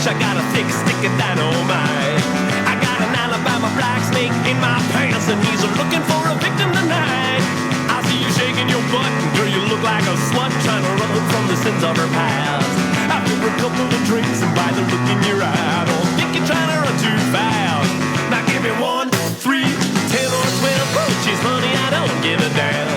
I got a thick stick of dynamite. I got an Alabama black snake in my pants, and he's looking for a victim tonight. I see you shaking your butt, and girl, you look like a slut trying to run from the sins of her past. After a couple of drinks and by the look in your eye, I don't think you're trying to run too fast. Now give me 1, 3, 10 or 12, bitches, honey, I don't give a damn.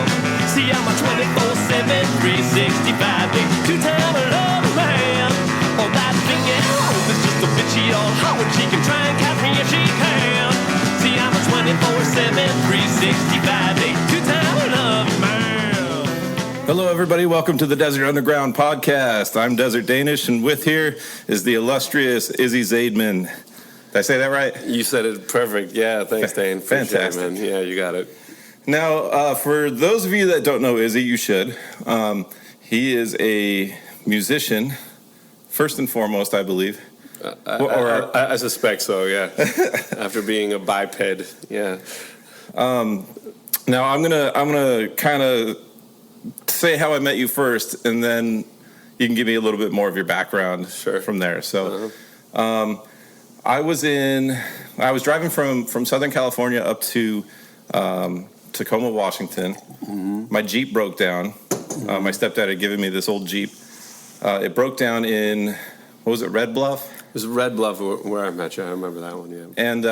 See, I'm a 24/7, 365 day, two-time love man. Oh, that thing at home is just a bitchy old hoe, and she can try and catch me if she can. See, I'm a 24/7, 365 day, two-time love man. Hello, everybody. Welcome to the Desert Underground podcast. I'm Desert Danish, and with here is the illustrious Izzy Zaidman. Did I say that right? You said it perfect. Yeah, thanks, Dane. Fantastic. Man. Yeah, you got it. Now, for those of you that don't know Izzy, you should. He is a musician, first and foremost, I believe. I suspect so, yeah. After being a biped, yeah. Now, I'm gonna kind of say how I met you first, and then you can give me a little bit more of your background from there. So, I was driving from Southern California up to Tacoma, Washington. Mm-hmm. My Jeep broke down. My stepdad had given me this old Jeep. It broke down in, what was it, Red Bluff? It was Red Bluff where I met you. I remember that one, yeah. And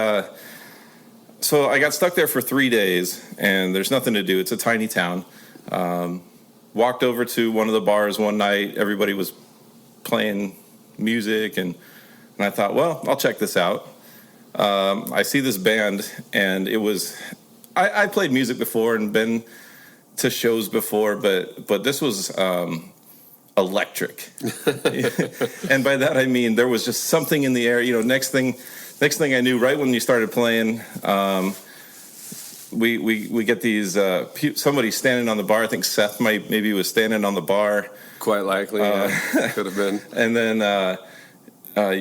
so I got stuck there for 3 days, and there's nothing to do. It's a tiny town. Walked over to one of the bars one night. Everybody was playing music, and I thought, well, I'll check this out. I see this band, and it was... I played music before and been to shows before, but this was electric. And by that I mean there was just something in the air. You know, next thing I knew, right when you started playing, we get these somebody standing on the bar. I think Seth maybe was standing on the bar. Quite likely, yeah. Could have been. And then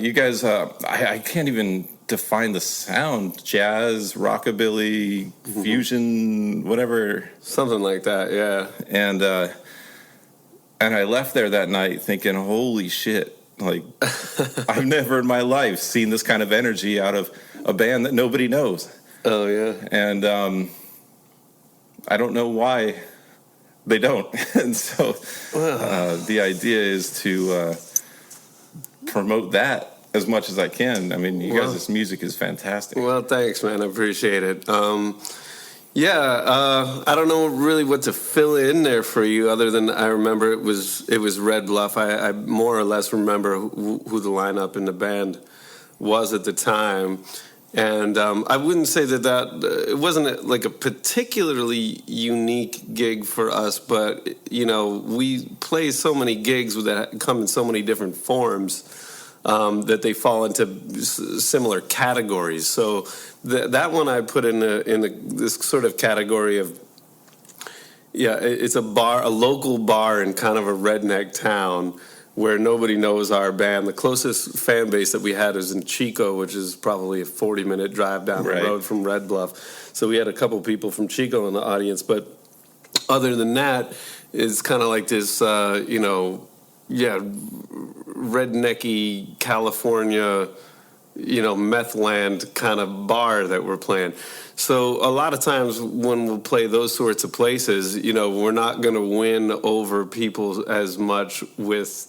you guys, I can't even define the sound. Jazz, rockabilly, fusion, whatever. Something like that, yeah. And I left there that night thinking, holy shit, like, I've never in my life seen this kind of energy out of a band that nobody knows. Oh, yeah. And I don't know why they don't. And so the idea is to promote that as much as I can. I mean, you guys' music is fantastic. Well, thanks, man. I appreciate it. I don't know really what to fill in there for you other than I remember it was Red Bluff. I more or less remember who the lineup in the band was at the time. And I wouldn't say that it wasn't like a particularly unique gig for us, but, you know, we play so many gigs that come in so many different forms. That they fall into similar categories. So that one I put in this sort of category of, it's a local bar in kind of a redneck town where nobody knows our band. The closest fan base that we had is in Chico, which is probably a 40-minute drive down the road from Red Bluff. So we had a couple people from Chico in the audience, but other than that, it's kind of like this, rednecky California, meth land kind of bar that we're playing. So a lot of times when we'll play those sorts of places, we're not going to win over people as much with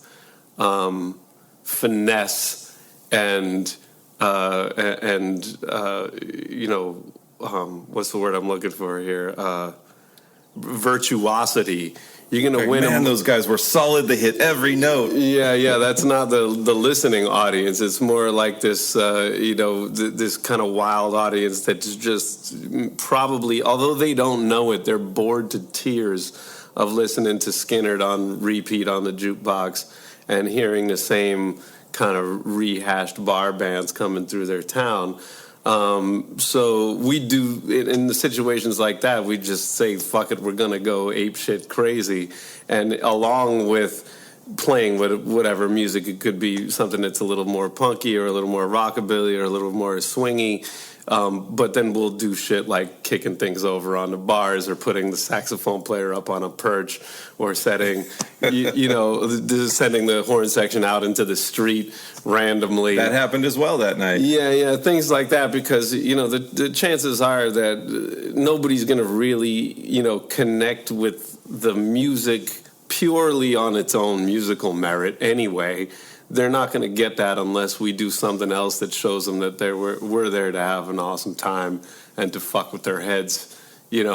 finesse and what's the word I'm looking for here? Virtuosity. You're going to win them. Those guys were solid. They hit every note. Yeah. That's not the listening audience. It's more like this, this kind of wild audience that's just probably, although they don't know it, they're bored to tears of listening to Skynyrd on repeat on the jukebox and hearing the same kind of rehashed bar bands coming through their town. So we do, in the situations like that, we just say, fuck it, we're going to go ape shit crazy. And along with playing whatever music, it could be something that's a little more punky or a little more rockabilly or a little more swingy. But then we'll do shit like kicking things over on the bars or putting the saxophone player up on a perch or sending the horn section out into the street randomly. That happened as well that night. Yeah, things like that, because, the chances are that nobody's going to really, connect with the music purely on its own musical merit anyway. They're not going to get that unless we do something else that shows them that we're there to have an awesome time and to fuck with their heads, in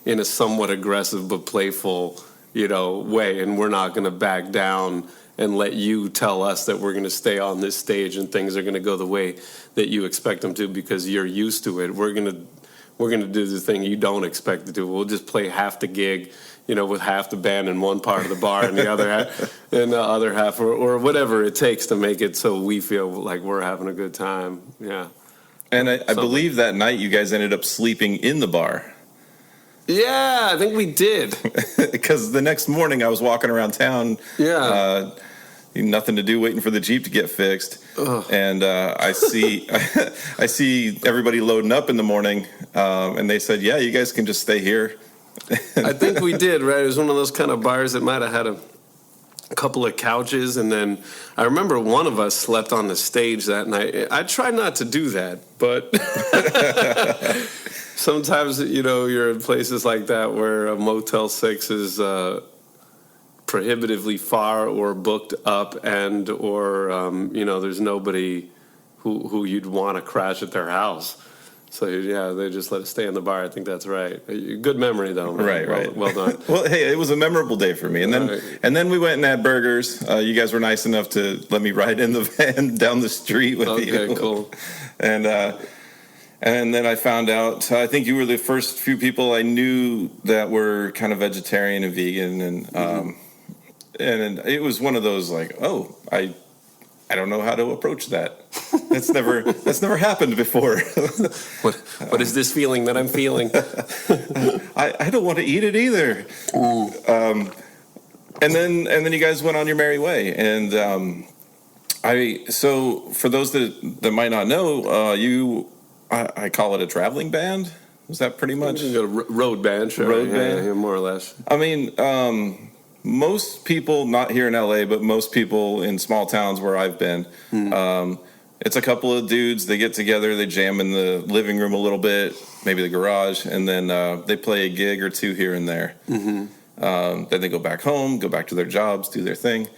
a somewhat aggressive but playful, way. And we're not going to back down and let you tell us that we're going to stay on this stage and things are going to go the way that you expect them to because you're used to it. We're going to do the thing you don't expect to do. We'll just play half the gig, with half the band in one part of the bar and the other half, or whatever it takes to make it so we feel like we're having a good time. Yeah. And I believe that night you guys ended up sleeping in the bar. Yeah, I think we did. Because the next morning I was walking around town. Yeah. Nothing to do, waiting for the Jeep to get fixed. Ugh. And I see everybody loading up in the morning, and they said, "Yeah, you guys can just stay here." I think we did, right? It was one of those kind of bars that might have had a couple of couches, and then I remember one of us slept on the stage that night. I try not to do that, but sometimes, you're in places like that where a Motel 6 is prohibitively far or booked up, and or there's nobody who you'd want to crash at their house. So yeah, they just let us stay in the bar. I think that's right. Good memory though. Man. Right. Well done. Well, hey, it was a memorable day for me. And then we went and had burgers. You guys were nice enough to let me ride in the van down the street with you. Okay, cool. And then I found out, I think you were the first few people I knew that were kind of vegetarian and vegan, and it was one of those like, oh, I don't know how to approach that. That's never happened before. What is this feeling that I'm feeling? I don't want to eat it either. And then you guys went on your merry way. And so for those that might not know, I call it a traveling band. Is that pretty much a road band? Sure. Road band, yeah, more or less. I mean. Most people, not here in LA, but most people in small towns where I've been, it's a couple of dudes. They get together, they jam in the living room a little bit, maybe the garage, and then they play a gig or two here and there. Then they go back home, go back to their jobs, do their thing.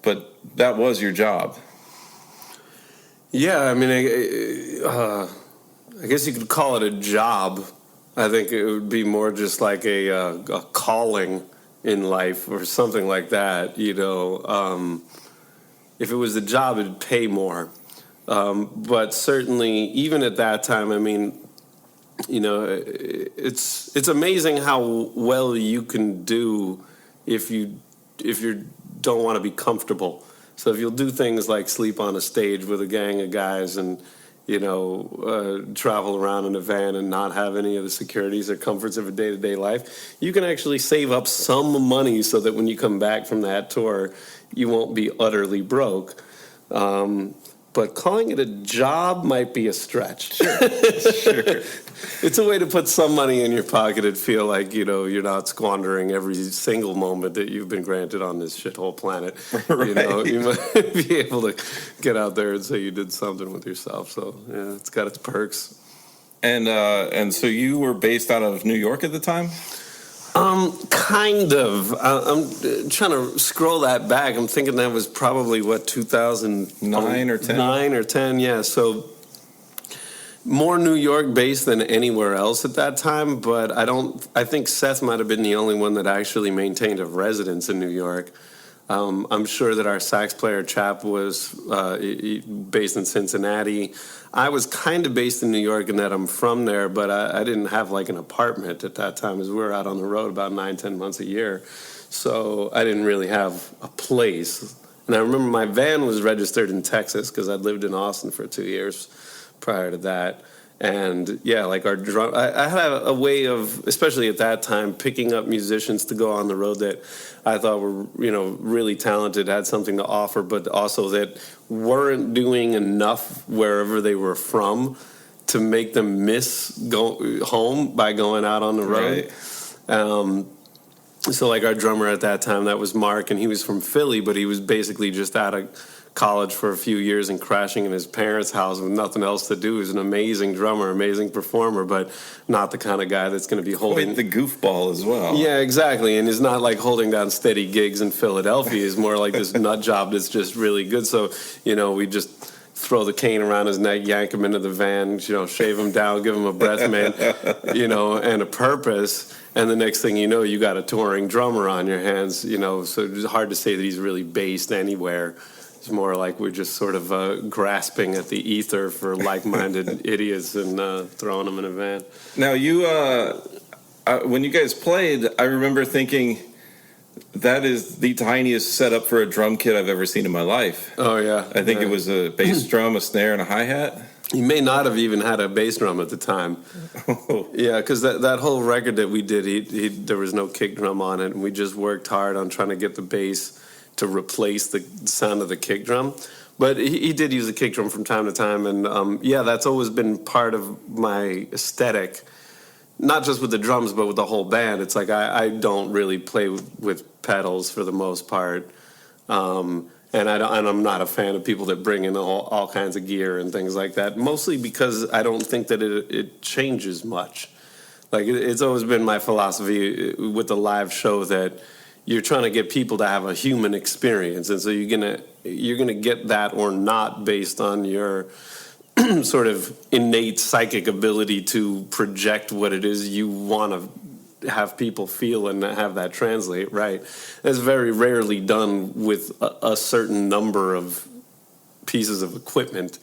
But that was your job. Yeah, I mean, I guess you could call it a job. I think it would be more just like a calling in life or something like that, if it was a job, it'd pay more. But certainly, even at that time, I mean, it's amazing how well you can do if you don't want to be comfortable. So if you'll do things like sleep on a stage with a gang of guys and travel around in a van and not have any of the securities or comforts of a day-to-day life, you can actually save up some money so that when you come back from that tour, you won't be utterly broke. But calling it a job might be a stretch. Sure. It's a way to put some money in your pocket and feel like, you're not squandering every single moment that you've been granted on this shithole planet. Right. You might be able to get out there and say you did something with yourself. So, yeah, it's got its perks. And so you were based out of New York at the time? Kind of. I'm trying to scroll that back. I'm thinking that was probably, 2009 or 10? 9 or 10, yeah. So more New York based than anywhere else at that time, but I think Seth might have been the only one that actually maintained a residence in New York. I'm sure that our sax player chap was based in Cincinnati. I was kind of based in New York in that I'm from there, but I didn't have like an apartment at that time as we were out on the road about 9-10 months a year. So I didn't really have a place. And I remember my van was registered in Texas because I'd lived in Austin for 2 years prior to that. And yeah, like our drum, I had a way of, especially at that time, picking up musicians to go on the road that I thought were, really talented, had something to offer, but also that weren't doing enough wherever they were from to make them miss go home by going out on the road. Right. So like our drummer at that time, that was Mark, and he was from Philly, but he was basically just out of college for a few years and crashing in his parents' house with nothing else to do. He's an amazing drummer, amazing performer, but not the kind of guy that's going to be holding... Quite the goofball as well. Yeah, exactly. And he's not like holding down steady gigs in Philadelphia. He's more like this nut job that's just really good. So, we just throw the cane around his neck, yank him into the van, shave him down, give him a breath mint, and a purpose. And the next thing you know, you got a touring drummer on your hands, so it's hard to say that he's really based anywhere. It's more like we're just sort of grasping at the ether for like-minded idiots and throwing them in a van. Now, you, when you guys played, I remember thinking, that is the tiniest setup for a drum kit I've ever seen in my life. Oh, yeah. I think it was a bass drum, a snare, and a hi-hat. He may not have even had a bass drum at the time. Yeah, because that whole record that we did, there was no kick drum on it, and we just worked hard on trying to get the bass to replace the sound of the kick drum. But he did use a kick drum from time to time, and that's always been part of my aesthetic, not just with the drums, but with the whole band. It's like I don't really play with pedals for the most part. And I'm not a fan of people that bring in all kinds of gear and things like that, mostly because I don't think that it changes much. Like, it's always been my philosophy with the live show that you're trying to get people to have a human experience. And so you're gonna get that or not based on your sort of innate psychic ability to project what it is you want to have people feel and have that translate right. That's very rarely done with a certain number of pieces of equipment,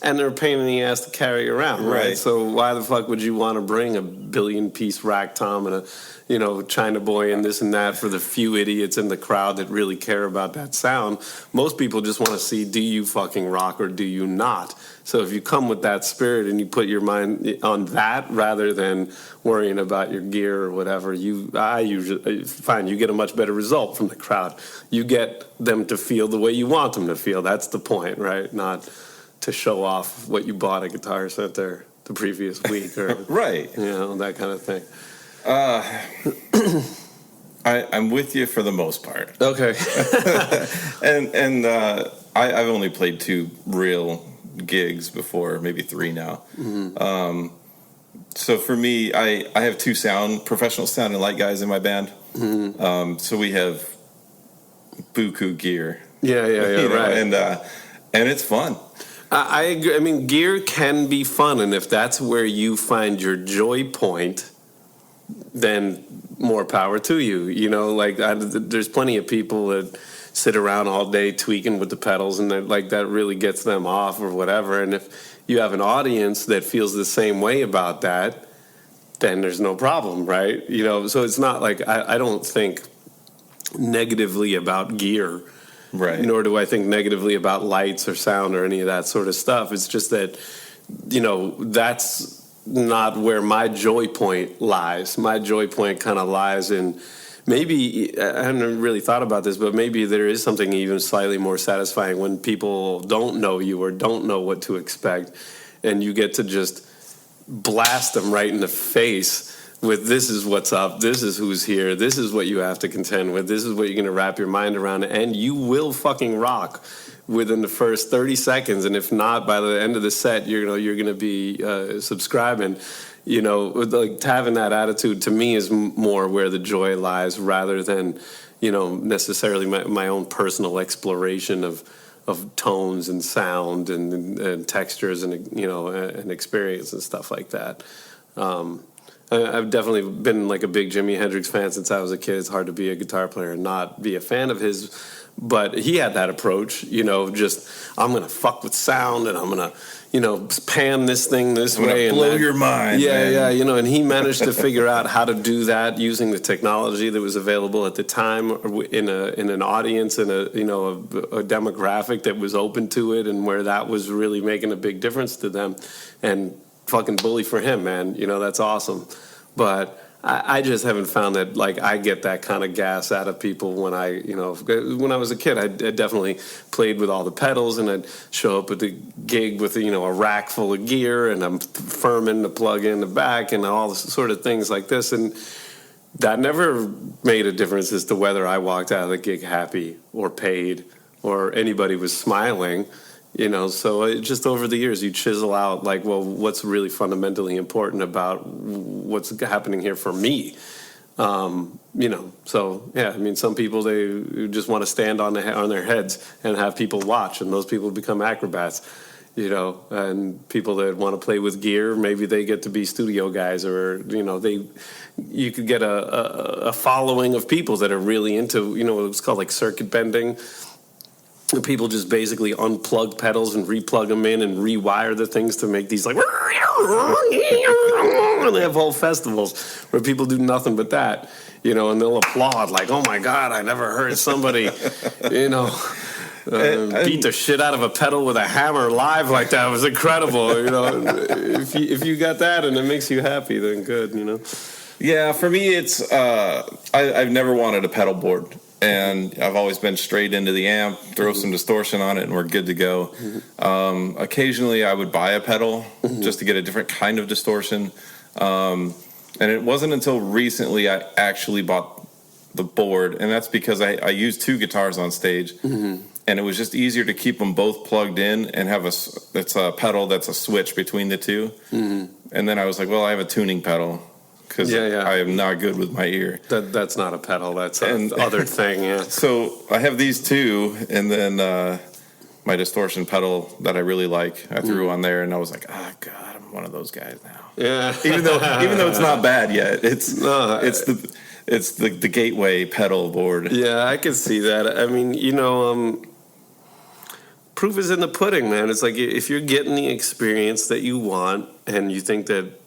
and they're a pain in the ass to carry around, right? So why the fuck would you want to bring a billion-piece rack tom and a China boy and this and that for the few idiots in the crowd that really care about that sound? Most people just want to see, do you fucking rock or do you not? So if you come with that spirit and you put your mind on that rather than worrying about your gear or whatever, I usually find you get a much better result from the crowd. You get them to feel the way you want them to feel. That's the point, right? Not to show off what you bought at Guitar Center the previous week or right, that kind of thing. I'm with you for the most part. Okay. and I've only played 2 real gigs before, maybe 3 now. Mm-hmm. So for me, I have 2 professional sound and light guys in my band. Mm-hmm. So we have buku gear. Yeah, right. And it's fun. I agree. I mean, gear can be fun, and if that's where you find your joy point, then more power to you. There's plenty of people that sit around all day tweaking with the pedals, and that really gets them off or whatever. And if you have an audience that feels the same way about that, then there's no problem, right? So it's not like I don't think negatively about gear. Right. Nor do I think negatively about lights or sound or any of that sort of stuff. It's just that, that's not where my joy point lies. My joy point kind of lies in maybe, I haven't really thought about this, but maybe there is something even slightly more satisfying when people don't know you or don't know what to expect, and you get to just blast them right in the face with, this is what's up, this is who's here, this is what you have to contend with, this is what you're going to wrap your mind around, and you will fucking rock within the first 30 seconds, and if not, by the end of the set, you're going to be subscribing. Like having that attitude to me is more where the joy lies, rather than, necessarily my own personal exploration of tones and sound and textures and and experience and stuff like that. I've definitely been like a big Jimi Hendrix fan since I was a kid. It's hard to be a guitar player and not be a fan of his, but he had that approach, just, I'm going to fuck with sound and I'm going to, pan this thing this way. And blow your mind. Yeah, and he managed to figure out how to do that using the technology that was available at the time in an audience and a demographic that was open to it, and where that was really making a big difference to them. And fucking bully for him, man. That's awesome. But I just haven't found that, like, I get that kind of gas out of people when when I was a kid, I definitely played with all the pedals, and I'd show up at the gig with, a rack full of gear, and I'm firming the plug in the back and all this sort of things like this. And that never made a difference as to whether I walked out of the gig happy or paid or anybody was smiling. So just over the years, you chisel out, like, well, what's really fundamentally important about what's happening here for me? So, yeah, I mean, some people, they just want to stand on their heads and have people watch, and those people become acrobats, and people that want to play with gear, maybe they get to be studio guys, or, you could get a following of people that are really into, it's called like circuit bending. People just basically unplug pedals and replug them in and rewire the things to make these like, and they have whole festivals where people do nothing but that, and they'll applaud like, oh my God, I never heard somebody, beat the shit out of a pedal with a hammer live like that. It was incredible. If you got that and it makes you happy, then good. Yeah, for me, it's I've never wanted a pedal board. And I've always been straight into the amp, throw some distortion on it, and we're good to go. Occasionally, I would buy a pedal just to get a different kind of distortion. And it wasn't until recently I actually bought the board, and that's because I used two guitars on stage, and it was just easier to keep them both plugged in and have it's a pedal that's a switch between the two. And then I was like, well, I have a tuning pedal. Because I am not good with my ear. That's not a pedal. That's an other thing, yeah. So I have these two, and then my distortion pedal that I really like, I threw on there, and I was like, God, I'm one of those guys now. Yeah. even though it's not bad yet, it's the gateway pedal board. Yeah, I can see that. I mean, proof is in the pudding, man. It's like if you're getting the experience that you want, and you think that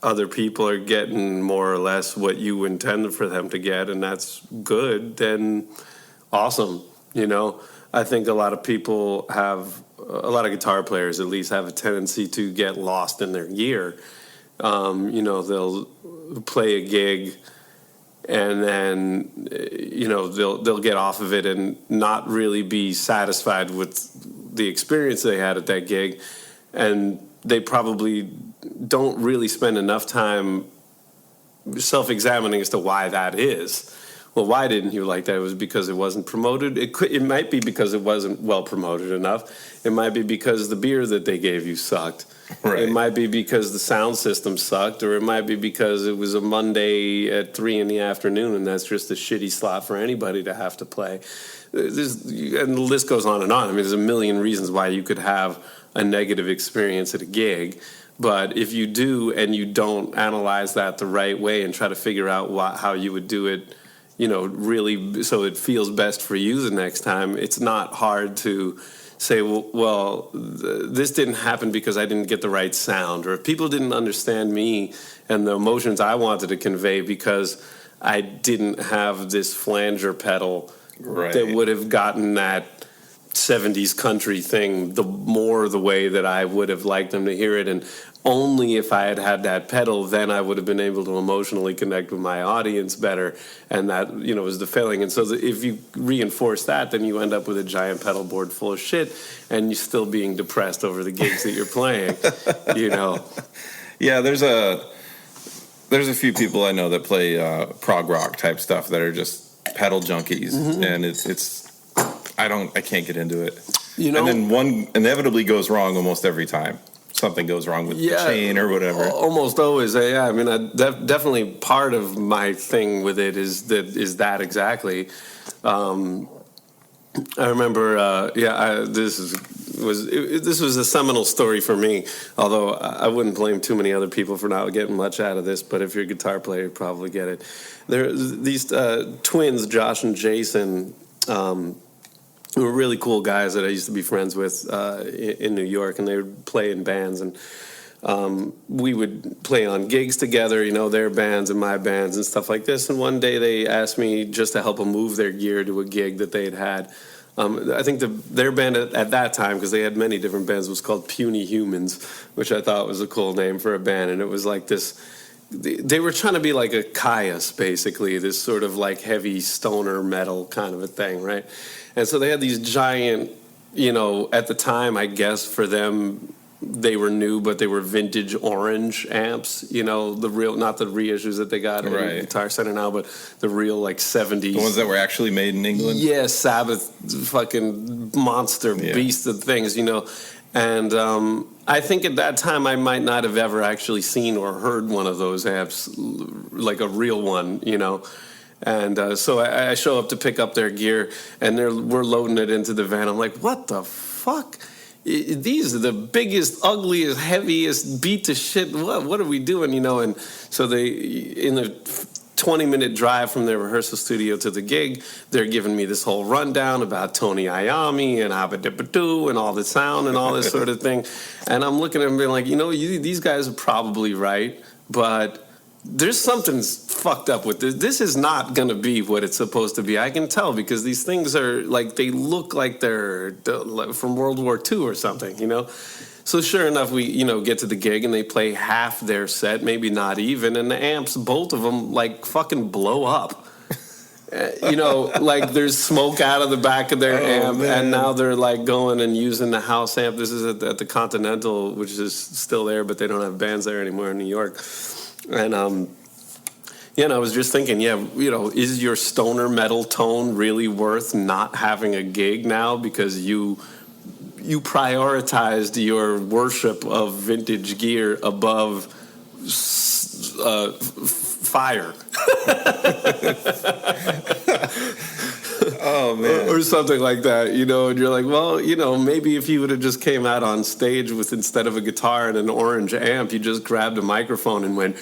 other people are getting more or less what you intended for them to get, and that's good, then awesome. I think a lot of people a lot of guitar players at least have a tendency to get lost in their gear. They'll play a gig and then, they'll get off of it and not really be satisfied with the experience they had at that gig. And they probably don't really spend enough time self-examining as to why that is. Well, why didn't you like that? It was because it wasn't promoted. It might be because it wasn't well promoted enough. It might be because the beer that they gave you sucked. Right. It might be because the sound system sucked, or it might be because it was a Monday at 3 p.m, and that's just a shitty slot for anybody to have to play. And the list goes on and on. I mean, there's a million reasons why you could have a negative experience at a gig. But if you do and you don't analyze that the right way and try to figure out how you would do it, really so it feels best for you the next time, it's not hard to say, well, this didn't happen because I didn't get the right sound, or if people didn't understand me and the emotions I wanted to convey because I didn't have this flanger pedal that would have gotten that 70s country thing the way that I would have liked them to hear it. And only if I had that pedal, then I would have been able to emotionally connect with my audience better. And that, was the failing. And so if you reinforce that, then you end up with a giant pedal board full of shit, and you're still being depressed over the gigs that you're playing, Yeah, there's a few people I know that play prog rock type stuff that are just pedal junkies, and it's I can't get into it. And then one inevitably goes wrong almost every time. Something goes wrong with the chain or whatever. Almost always, yeah. I mean, definitely part of my thing with it is that exactly. I remember, this was a seminal story for me. Although I wouldn't blame too many other people for not getting much out of this. But if you're a guitar player, you probably get it. These twins, Josh and Jason. Who were really cool guys that I used to be friends with in New York, and they would play in bands, and we would play on gigs together, their bands and my bands and stuff like this. And one day they asked me just to help them move their gear to a gig that they had. I think their band at that time, because they had many different bands, was called Puny Humans, which I thought was a cool name for a band, and it was like this they were trying to be like a Caius, basically, this sort of like heavy stoner metal kind of a thing, right? And so they had these giant, at the time, I guess for them, they were new, but they were vintage orange amps, the real, not the reissues that they got in Right. Guitar Center now, but the real like 70s. The ones that were actually made in England? Yeah, Sabbath fucking monster beast of things, And I think at that time I might not have ever actually seen or heard one of those amps, like a real one, And so I show up to pick up their gear, and we're loading it into the van. I'm like, what the fuck? These are the biggest, ugliest, heaviest, beat to shit. What are we doing, And so they, in the 20-minute drive from their rehearsal studio to the gig, they're giving me this whole rundown about Tony Iommi and Abba-Dibba-Doo and all the sound and all this sort of thing. And I'm looking at them being like, these guys are probably right, but there's something fucked up with this. This is not going to be what it's supposed to be. I can tell because these things are like, they look like they're from World War II or something, So sure enough, we, get to the gig and they play half their set, maybe not even, and the amps, both of them, like fucking blow up. Like there's smoke out of the back of their amp, man. And now they're like going and using the house amp. This is at the Continental, which is still there, but they don't have bands there anymore in New York. And I was just thinking, is your stoner metal tone really worth not having a gig now because you prioritized your worship of vintage gear above fire? Oh, man. Or something like that, and you're like, well, maybe if you would have just came out on stage with, instead of a guitar and an orange amp, you just grabbed a microphone and went,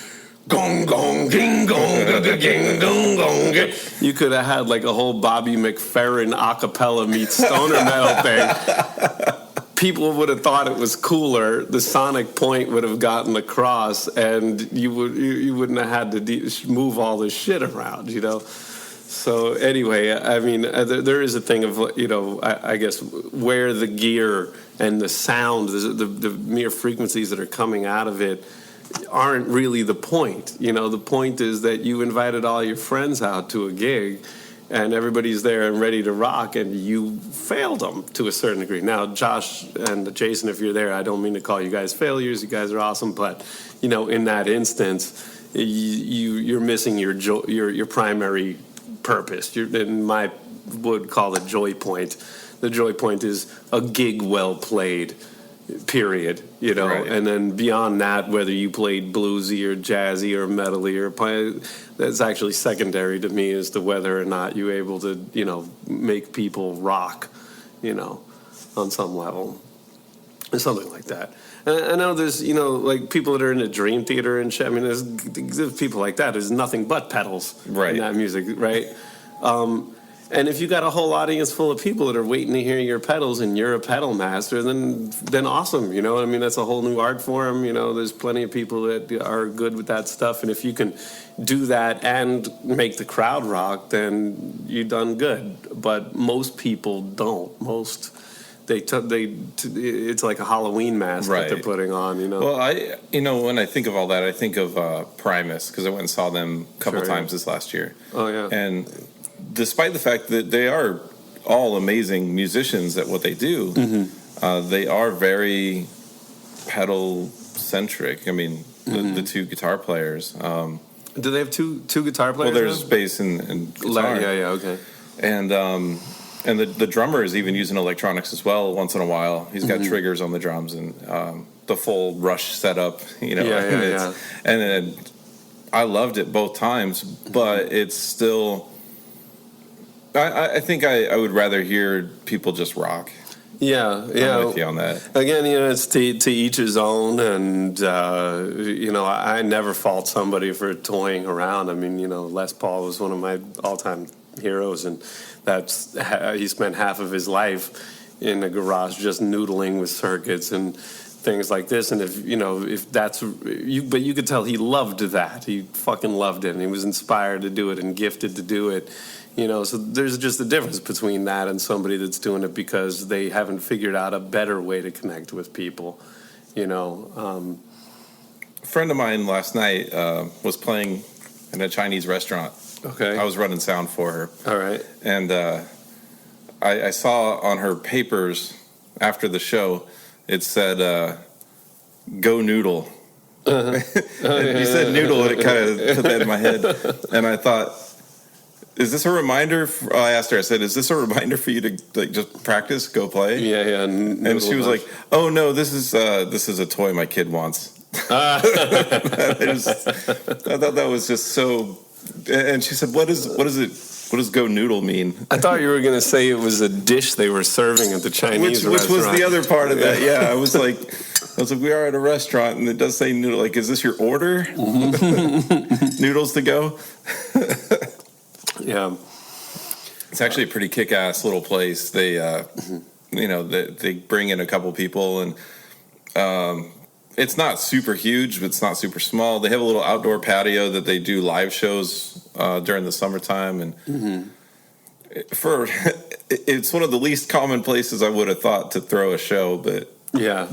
gong, gong, ding, gong, ging, gong, gong. You could have had like a whole Bobby McFerrin a cappella meets stoner metal thing. People would have thought it was cooler. The sonic point would have gotten across, and you wouldn't have had to move all this shit around, So anyway, I mean, there is a thing of, I guess where the gear and the sound, the mere frequencies that are coming out of it aren't really the point. The point is that you invited all your friends out to a gig and everybody's there and ready to rock, and you failed them to a certain degree. Now, Josh and Jason, if you're there, I don't mean to call you guys failures. You guys are awesome, but in that instance, you're missing your primary purpose. I would call it joy point. The joy point is a gig well played. Period, Right. And then beyond that, whether you played bluesy or jazzy or metally that's actually secondary to me as to whether or not you're able to, make people rock, on some level, or something like that. And I know there's, like people that are in the Dream Theater and shit. I mean, there's people like that. There's nothing but pedals right. in that music, right? And if you got a whole audience full of people that are waiting to hear your pedals and you're a pedal master, then awesome, I mean, that's a whole new art form, there's plenty of people that are good with that stuff, and if you can do that and make the crowd rock, then you've done good. But most people don't. It's like a Halloween mask right. that they're putting on, Well, when I think of all that, I think of Primus, because I went and saw them a couple times this last year. Oh, yeah. And despite the fact that they are all amazing musicians at what they do, they are very pedal-centric. I mean, the two guitar players. Do they have two guitar players? Well, there's bass and guitar. Yeah, okay. And the drummer is even using electronics as well once in a while. He's got triggers on the drums and the full Rush setup, Yeah. And then I loved it both times, but it's still... I think I would rather hear people just rock. Yeah. I'm with you on that. Again, it's to each his own, and I never fault somebody for toying around. I mean, Les Paul was one of my all-time heroes, and he spent half of his life in a garage just noodling with circuits and things like this. And if that's you, but you could tell he loved that. He fucking loved it, and he was inspired to do it and gifted to do it. So there's just a difference between that and somebody that's doing it because they haven't figured out a better way to connect with people, friend of mine last night was playing in a Chinese restaurant. Okay. I was running sound for her. All right. And I saw on her papers after the show, it said, "Go Noodle." And you said noodle, and it kind of put that in my head. And I thought, is this a reminder? I asked her, I said, is this a reminder for you to like just practice, go play? Yeah. And she was like, oh, no, this is a toy my kid wants. I thought that was just so. And she said, what does go noodle mean? I thought you were going to say it was a dish they were serving at the Chinese which restaurant. was the other part of that. Yeah, I was like, we are at a restaurant, and it does say noodle. Like, is this your order? Noodles to go? Yeah. It's actually a pretty kick-ass little place. They, they bring in a couple people, and it's not super huge, but it's not super small. They have a little outdoor patio that they do live shows during the summertime, and it's one of the least common places I would have thought to throw a show, but yeah,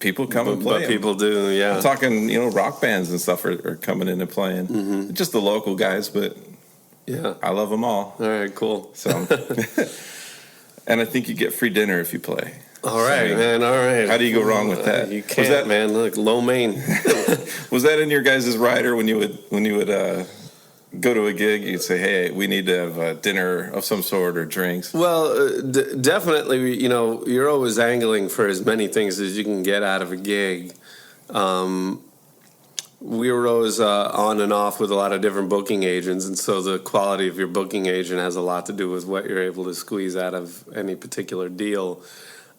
people come and play. But people do, yeah. I'm talking, rock bands and stuff are coming in and playing. Just the local guys, but yeah, I love them all. All right, cool. So, and I think you get free dinner if you play. All right, man. All right. How do you go wrong with that? You can't, man. Look, low main. Was that in your guys' rider when you would go to a gig? You'd say, "Hey, we need to have dinner of some sort or drinks." Well, definitely. You're always angling for as many things as you can get out of a gig. We were always on and off with a lot of different booking agents, and so the quality of your booking agent has a lot to do with what you're able to squeeze out of any particular deal.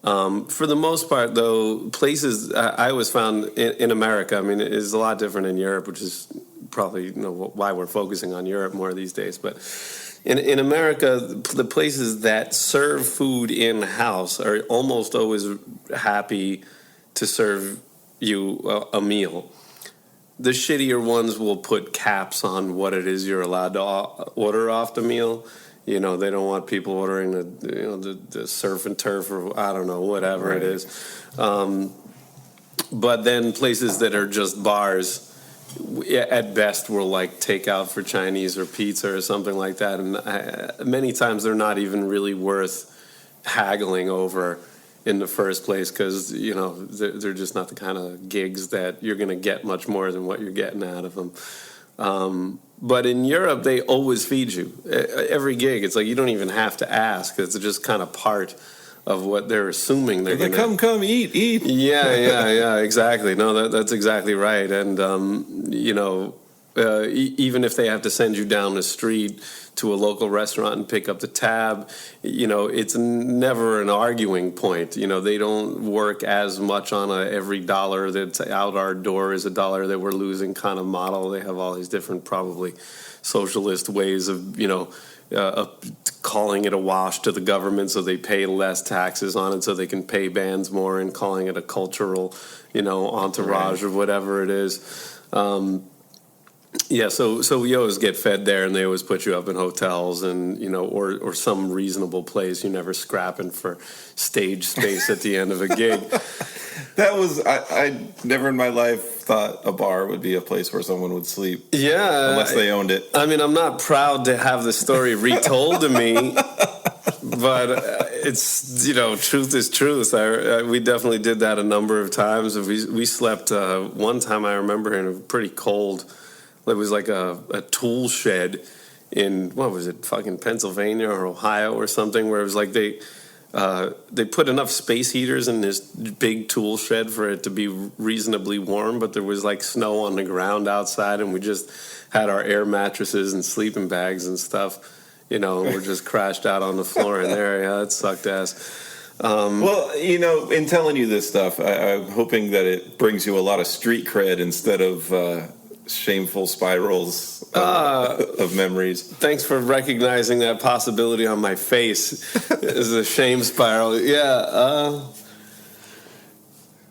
For the most part, though, places I always found in America, I mean, it is a lot different in Europe, which is probably why we're focusing on Europe more these days. But in America, the places that serve food in-house are almost always happy to serve you a meal. The shittier ones will put caps on what it is you're allowed to order off the meal. They don't want people ordering the surf and turf or I don't know, whatever it is. But then places that are just bars, at best, will like take out for Chinese or pizza or something like that. And many times they're not even really worth haggling over in the first place because, they're just not the kind of gigs that you're going to get much more than what you're getting out of them. But in Europe, they always feed you. Every gig, it's like you don't even have to ask. It's just kind of part of what they're assuming they're going to... Come, eat. Yeah, exactly. No, that's exactly right. And, even if they have to send you down the street to a local restaurant and pick up the tab, it's never an arguing point. They don't work as much on every dollar that's out our door is a dollar that we're losing kind of model. They have all these different probably socialist ways of, calling it a wash to the government so they pay less taxes on it so they can pay bands more and calling it a cultural, entourage or whatever it is. Yeah, so we always get fed there, and they always put you up in hotels and, or some reasonable place. You're never scrapping for stage space at the end of a gig. That was, I never in my life thought a bar would be a place where someone would sleep. Yeah. Unless they owned it. I mean, I'm not proud to have the story retold to me, but it's, truth is truth. We definitely did that a number of times. We slept one time, I remember, in a pretty cold... It was like a tool shed in, what was it, fucking Pennsylvania or Ohio or something, where it was like they put enough space heaters in this big tool shed for it to be reasonably warm, but there was like snow on the ground outside, and we just had our air mattresses and sleeping bags and stuff, and we're just crashed out on the floor in there. Yeah, it sucked ass. Well, in telling you this stuff, I'm hoping that it brings you a lot of street cred instead of... shameful spirals of memories. Thanks for recognizing that possibility on my face as a shame spiral. Yeah.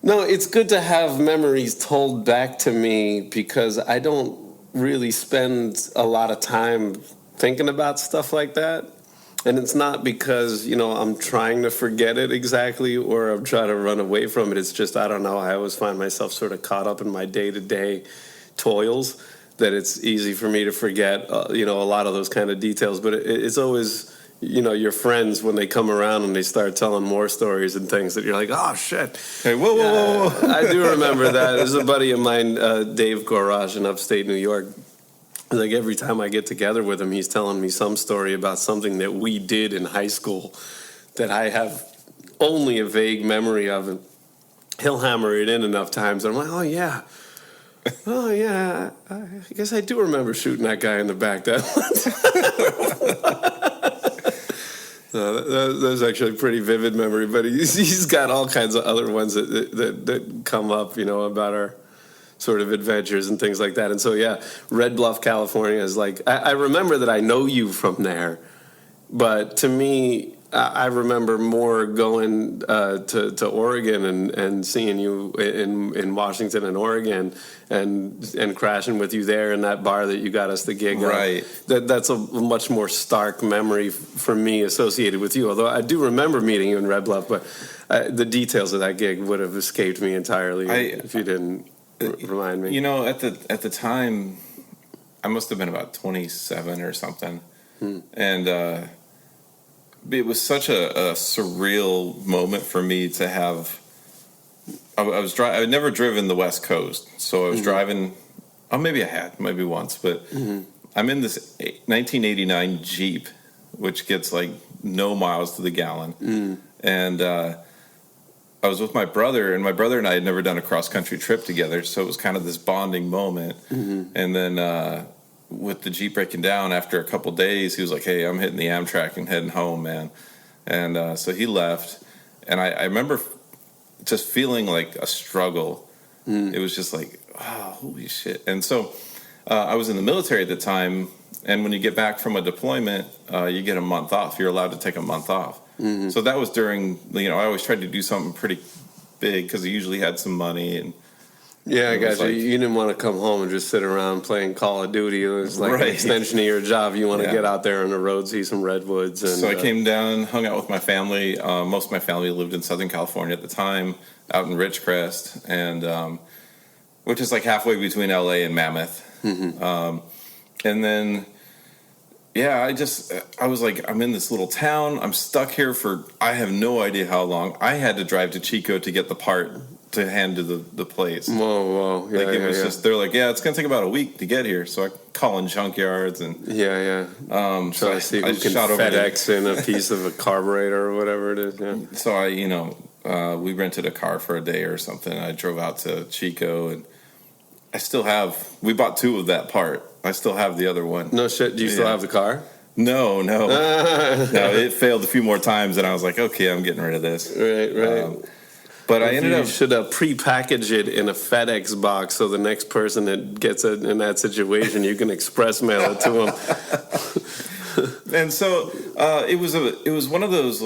No, it's good to have memories told back to me because I don't really spend a lot of time thinking about stuff like that. And it's not because, I'm trying to forget it exactly or I'm trying to run away from it. It's just, I don't know, I always find myself sort of caught up in my day-to-day toils that it's easy for me to forget, a lot of those kind of details. But it's always, your friends when they come around and they start telling more stories and things that you're like, oh, shit. Hey, whoa. I do remember that. There's a buddy of mine, Dave Gorage in upstate New York. Like every time I get together with him, he's telling me some story about something that we did in high school that I have only a vague memory of. And he'll hammer it in enough times. And I'm like, oh, yeah, I guess I do remember shooting that guy in the back that one. That's actually a pretty vivid memory. But he's got all kinds of other ones that come up, about our sort of adventures and things like that. And so, yeah, Red Bluff, California is like, I remember that I know you from there, but to me, I remember more going to Oregon and seeing you in Washington and Oregon and crashing with you there in that bar that you got us the gig. Right. That's a much more stark memory for me associated with you, although I do remember meeting you in Red Bluff, but the details of that gig would have escaped me entirely if you didn't remind me. At the time, I must have been about 27 or something, and it was such a surreal moment for me to have. I had never driven the West Coast, so I was driving. Oh, maybe I had, maybe once, but I'm in this 1989 Jeep, which gets like no miles to the gallon, and I was with my brother, and my brother and I had never done a cross-country trip together, so it was kind of this bonding moment. And then with the Jeep breaking down after a couple days, he was like, hey, I'm hitting the Amtrak and heading home, man. And so he left, and I remember just feeling like a struggle. It was just like, oh, holy shit. And so I was in the military at the time, and when you get back from a deployment, you get a month off. You're allowed to take a month off. So that was during, I always tried to do something pretty big because I usually had some money. And yeah, I got you. You didn't want to come home and just sit around playing Call of Duty. It was like an extension of your job. You want to get out there on the road, see some redwoods. And, so I came down, hung out with my family. Most of my family lived in Southern California at the time, out in Ridgecrest, and which is like halfway between LA and Mammoth. And then, yeah, I was like, I'm in this little town. I'm stuck here for, I have no idea how long. I had to drive to Chico to get the part to hand to the place. Whoa. Yeah, it was just, they're like, yeah, it's going to take about a week to get here. So I call in junkyards and. So I see who can FedEx in a piece of a carburetor or whatever it is. Yeah. So we rented a car for a day or something. I drove out to Chico, and I still have, we bought two of that part. I still have the other one. No shit. Do you still have the car? No. No, it failed a few more times, and I was like, okay, I'm getting rid of this. Right. But I ended up... You should pre-package it in a FedEx box so the next person that gets it in that situation, you can express mail it to them. And so it was one of those...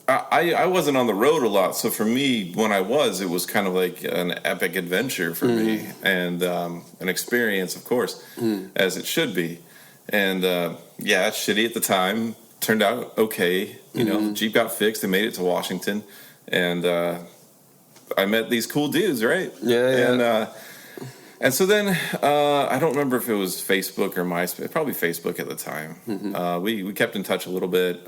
I wasn't on the road a lot, so for me, when I was, it was kind of like an epic adventure for me, and an experience, of course, as it should be. And yeah, it's shitty at the time. Turned out okay. The Jeep got fixed. They made it to Washington, and I met these cool dudes, right? Yeah. And so then I don't remember if it was Facebook or MySpace. Probably Facebook at the time. We kept in touch a little bit.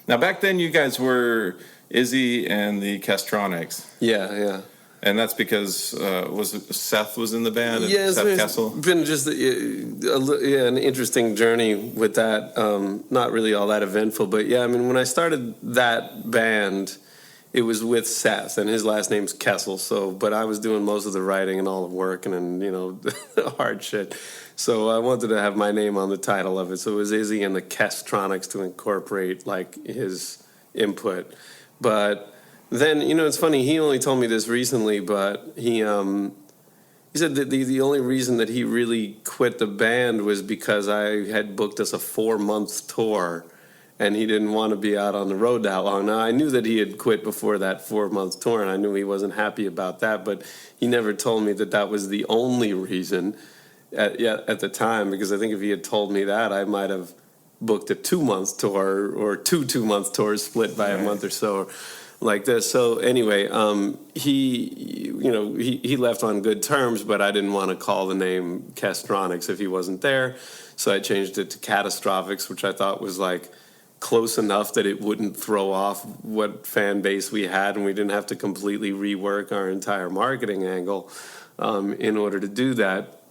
Now, back then, you guys were Izzy and the Castronics. Yeah. And that's because Seth was in the band? Yeah, Seth Kessel? It's been just an interesting journey with that. Not really all that eventful, but yeah, I mean, when I started that band, it was with Seth, and his last name's Kessel. But I was doing most of the writing and all the work and hard shit. So I wanted to have my name on the title of it. So it was Izzy and the Castronics to incorporate like his input. But then, it's funny, he only told me this recently, but he said that the only reason that he really quit the band was because I had booked us a 4-month tour, and he didn't want to be out on the road that long. Now, I knew that he had quit before that 4-month tour, and I knew he wasn't happy about that, but he never told me that was the only reason at the time, because I think if he had told me that, I might have booked a 2-month tour or 2-month tours split by a month or so like this. So anyway, he left on good terms, but I didn't want to call the name Castronics if he wasn't there. So I changed it to Catastrophics, which I thought was like close enough that it wouldn't throw off what fan base we had, and we didn't have to completely rework our entire marketing angle in order to do that.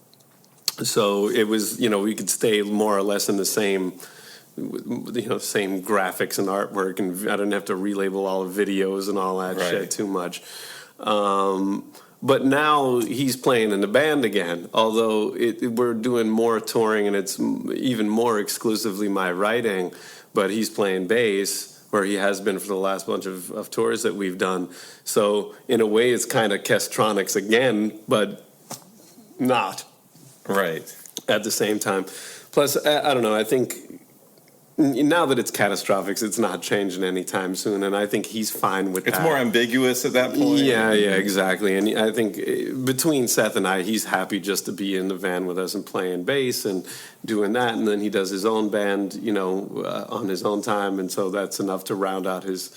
So it was, we could stay more or less in the same, same graphics and artwork, and I didn't have to relabel all the videos and all that shit too much. But now he's playing in the band again, although we're doing more touring and it's even more exclusively my writing, but he's playing bass, or he has been for the last bunch of tours that we've done. So in a way, it's kind of Castronics again, but not. Right. At the same time. Plus, I don't know, I think now that it's Catastrophics, it's not changing anytime soon, and I think he's fine with that. It's more ambiguous at that point. Yeah, exactly. And I think between Seth and I, he's happy just to be in the van with us and playing bass and doing that, and then he does his own band, on his own time, and so that's enough to round out his,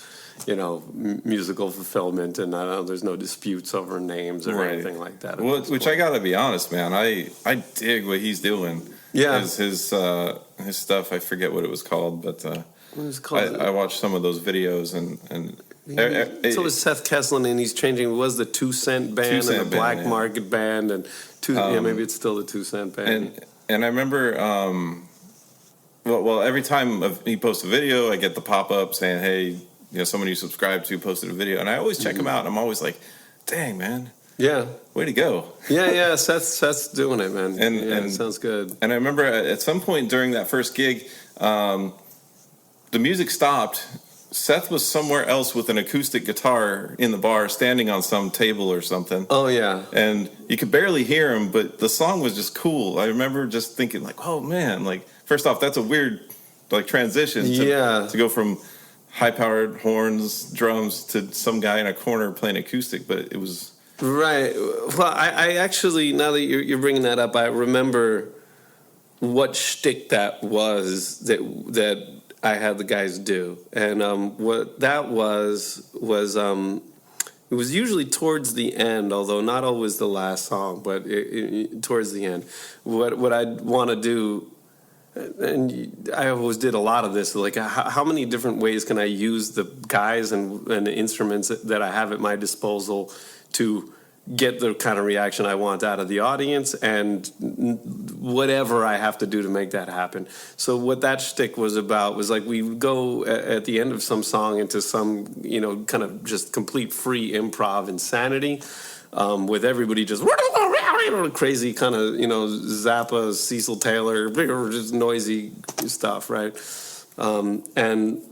musical fulfillment, and there's no disputes over names or anything like that. Which I gotta be honest, man, I dig what he's doing. Yeah. His stuff, I forget what it was called, but I watched some of those videos and so is Seth Kesslin, and he's changing. It was the 2 Cent band and the Black Market band, and maybe it's still the 2 Cent band. And I remember, every time he posts a video, I get the pop up saying, "Hey, someone you subscribe to posted a video," and I always check them out. And I'm always like, "Dang, man." Yeah. Way to go. Yeah, Seth's doing it, man. And it sounds good. And I remember at some point during that first gig, the music stopped. Seth was somewhere else with an acoustic guitar in the bar, standing on some table or something. Oh, yeah. And you could barely hear him, but the song was just cool. I remember just thinking, like, oh, man, like, first off, that's a weird, like, transition to go from high-powered horns, drums, to some guy in a corner playing acoustic, but it was... Right. Well, I actually, now that you're bringing that up, I remember what shtick that was that I had the guys do, and what that was it was usually towards the end, although not always the last song, but towards the end. What I'd want to do. And I always did a lot of this, like how many different ways can I use the guys and the instruments that I have at my disposal to get the kind of reaction I want out of the audience, and whatever I have to do to make that happen. So what that shtick was about was like we would go at the end of some song into some, kind of just complete free improv insanity, with everybody just crazy kind of, Zappa, Cecil Taylor, just noisy stuff, right? And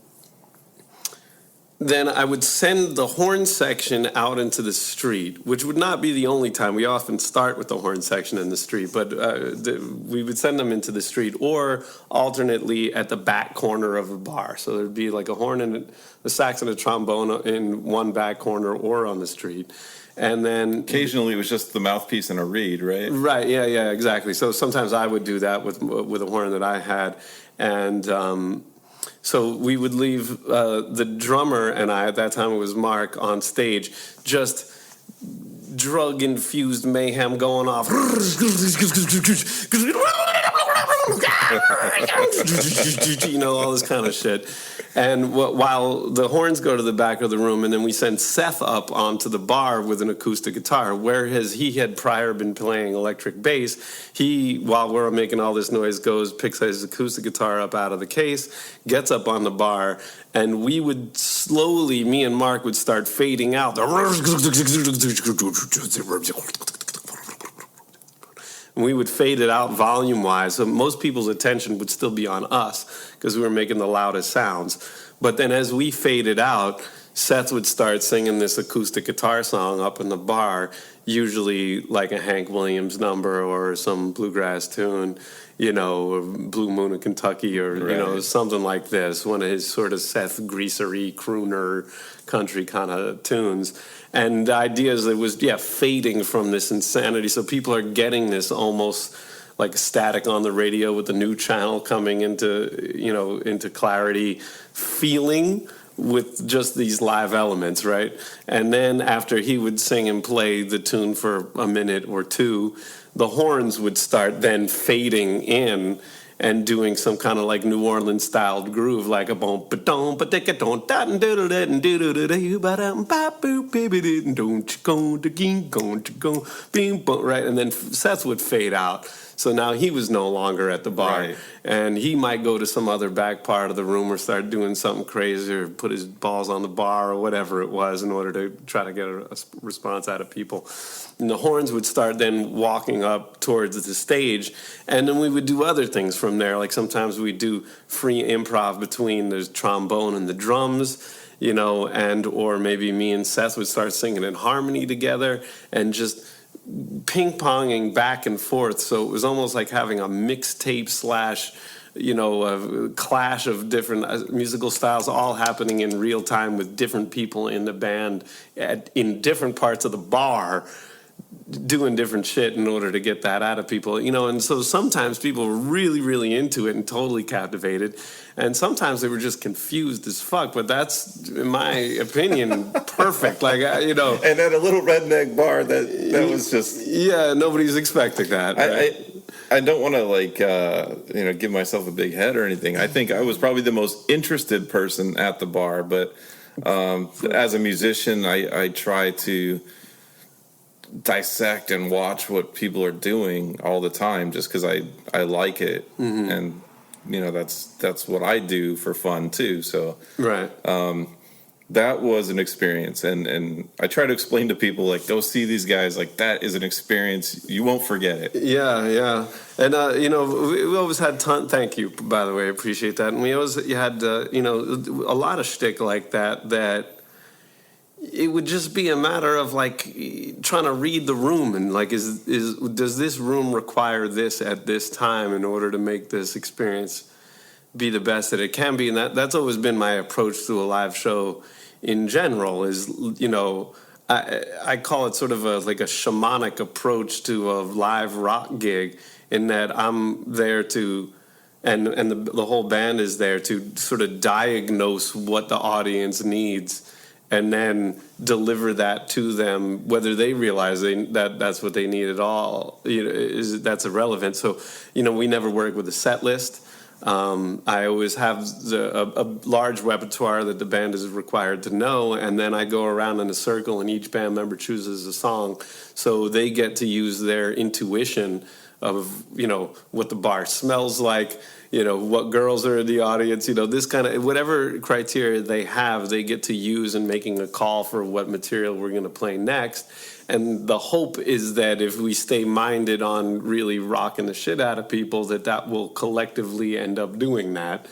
then I would send the horn section out into the street, which would not be the only time. We often start with the horn section in the street, but we would send them into the street, or alternately at the back corner of a bar. So there'd be like a horn and a sax and a trombone in one back corner or on the street. And then occasionally it was just the mouthpiece and a reed, right? Right, yeah, exactly. So sometimes I would do that with a horn that I had. And so we would leave the drummer and I, at that time it was Mark, on stage, just drug-infused mayhem going off. All this kind of shit. And while the horns go to the back of the room, and then we send Seth up onto the bar with an acoustic guitar, whereas he had prior been playing electric bass. He, while we're making all this noise, picks his acoustic guitar up out of the case, gets up on the bar, and we would slowly, me and Mark would start fading out. And we would fade it out volume-wise, so most people's attention would still be on us because we were making the loudest sounds. But then as we faded out, Seth would start singing this acoustic guitar song up in the bar, usually like a Hank Williams number or some bluegrass tune, or Blue Moon of Kentucky, or, something like this, one of his sort of Seth Greasery crooner country kind of tunes. And the idea is it was, fading from this insanity. So people are getting this almost like static on the radio with the new channel coming into clarity feeling with just these live elements, right? And then after he would sing and play the tune for a minute or two, the horns would start then fading in and doing some kind of like New Orleans styled groove, like a boom ba dum ba dicka don dun doodle dun doodle doo ba dum ba boo baby didn't don't go to ging go to go bing boom, right? And then Seth would fade out. So now he was no longer at the bar, Right. and he might go to some other back part of the room or start doing something crazy or put his balls on the bar or whatever it was in order to try to get a response out of people. And the horns would start then walking up towards the stage, and then we would do other things from there. Like sometimes we'd do free improv between the trombone and the drums, and or maybe me and Seth would start singing in harmony together and just ping-ponging back and forth. So it was almost like having a mixtape slash, a clash of different musical styles all happening in real time with different people in the band in different parts of the bar doing different shit in order to get that out of people, and so sometimes people were really, really into it and totally captivated, and sometimes they were just confused as fuck, but that's, in my opinion, perfect. Like, And at a little redneck bar, that was just... Yeah, nobody's expecting that, right? I don't want to, give myself a big head or anything. I think I was probably the most interested person at the bar, but as a musician, I try to dissect and watch what people are doing all the time just because I like it. Mm-hmm. And that's what I do for fun too, so right. That was an experience, and I try to explain to people, like, go see these guys, like, that is an experience, you won't forget it. Yeah. And we always had thank you, by the way, appreciate that. And we always had a lot of shtick like that it would just be a matter of like trying to read the room and like does this room require this at this time in order to make this experience be the best that it can be. And that's always been my approach to a live show in general is, I call it sort of like a shamanic approach to a live rock gig, in that I'm there to and the whole band is there to sort of diagnose what the audience needs and then deliver that to them, whether they realize that that's what they need at all. That's irrelevant. So, we never work with a set list. I always have a large repertoire that the band is required to know, and then I go around in a circle, and each band member chooses a song, so they get to use their intuition of what the bar smells like, what girls are in the audience, this kind of whatever criteria they have, they get to use in making a call for what material we're going to play next. And the hope is that if we stay minded on really rocking the shit out of people, that will collectively end up doing that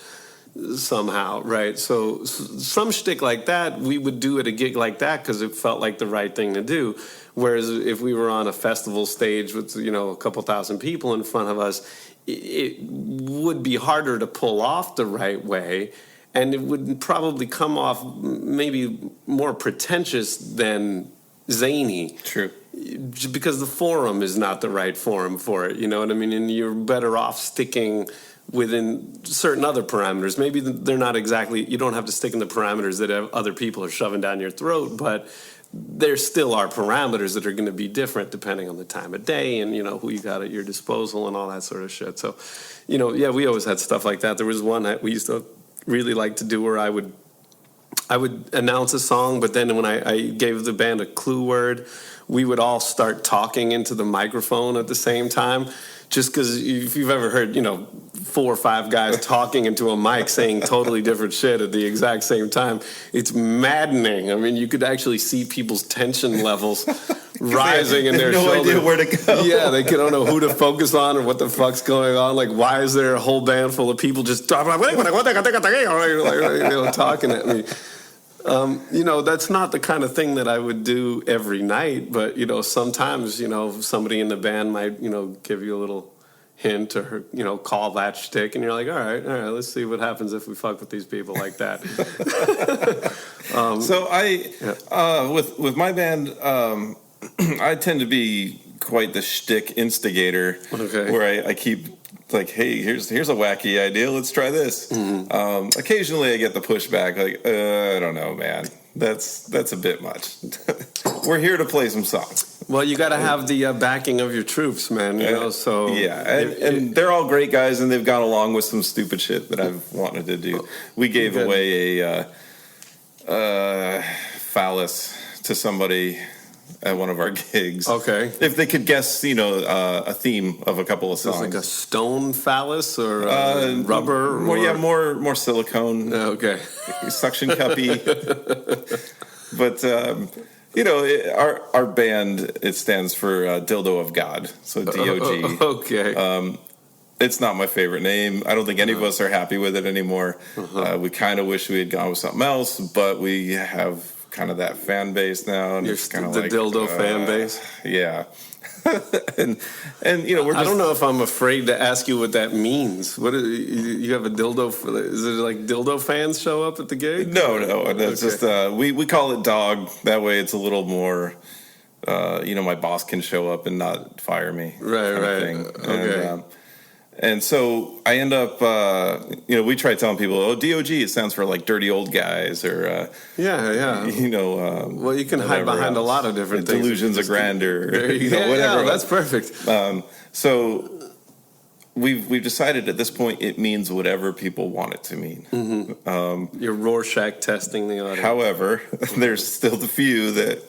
somehow, right? So some shtick like that, we would do at a gig like that because it felt like the right thing to do. Whereas if we were on a festival stage with, a couple thousand people in front of us, it would be harder to pull off the right way, and it would probably come off maybe more pretentious than zany. True. Because the forum is not the right forum for it, you know what I mean? And you're better off sticking within certain other parameters. Maybe they're not exactly, you don't have to stick in the parameters that other people are shoving down your throat, but there still are parameters that are going to be different depending on the time of day and, who you got at your disposal and all that sort of shit. So, we always had stuff like that. There was one that we used to really like to do where I would announce a song, but then when I gave the band a clue word, we would all start talking into the microphone at the same time. Just because if you've ever heard, 4 or 5 guys talking into a mic saying totally different shit at the exact same time, it's maddening. I mean, you could actually see people's tension levels rising in their shoulders. No idea where to go. Yeah, they don't know who to focus on or what the fuck's going on. Like, why is there a whole band full of people just talking at me? That's not the kind of thing that I would do every night, but, sometimes, somebody in the band might, give you a little hint or, call that shtick, and you're like, all right, let's see what happens if we fuck with these people like that. So with my band, I tend to be quite the shtick instigator, where I keep like, hey, here's a wacky idea. Let's try this. Occasionally, I get the pushback, like, I don't know, man. That's a bit much. We're here to play some songs. Well, you got to have the backing of your troops, man. You know, so yeah, and they're all great guys, and they've gone along with some stupid shit that I've wanted to do. We gave away a phallus to somebody at one of our gigs. Okay. If they could guess, a theme of a couple of songs. Like a stone phallus or rubber? More silicone. Okay. Suction cuppy. But, our band, it stands for Dildo of God, so DOG. Okay. It's not my favorite name. I don't think any of us are happy with it anymore. We kind of wish we had gone with something else, but we have kind of that fan base now, and it's kind of the like dildo fan base. Yeah, and we're. I don't know if I'm afraid to ask you what that means. What you have a dildo for? Is it like dildo fans show up at the gig? No, it's just we call it dog. That way, it's a little more. My boss can show up and not fire me. Right. Okay. And so I end up, we try telling people, DOG, it stands for like dirty old guys, or well, you can hide behind a lot of different things. Delusions of grandeur, whatever. Yeah, that's perfect. So we've decided at this point it means whatever people want it to mean. You're Rorschach testing the audience. However, there's still the few that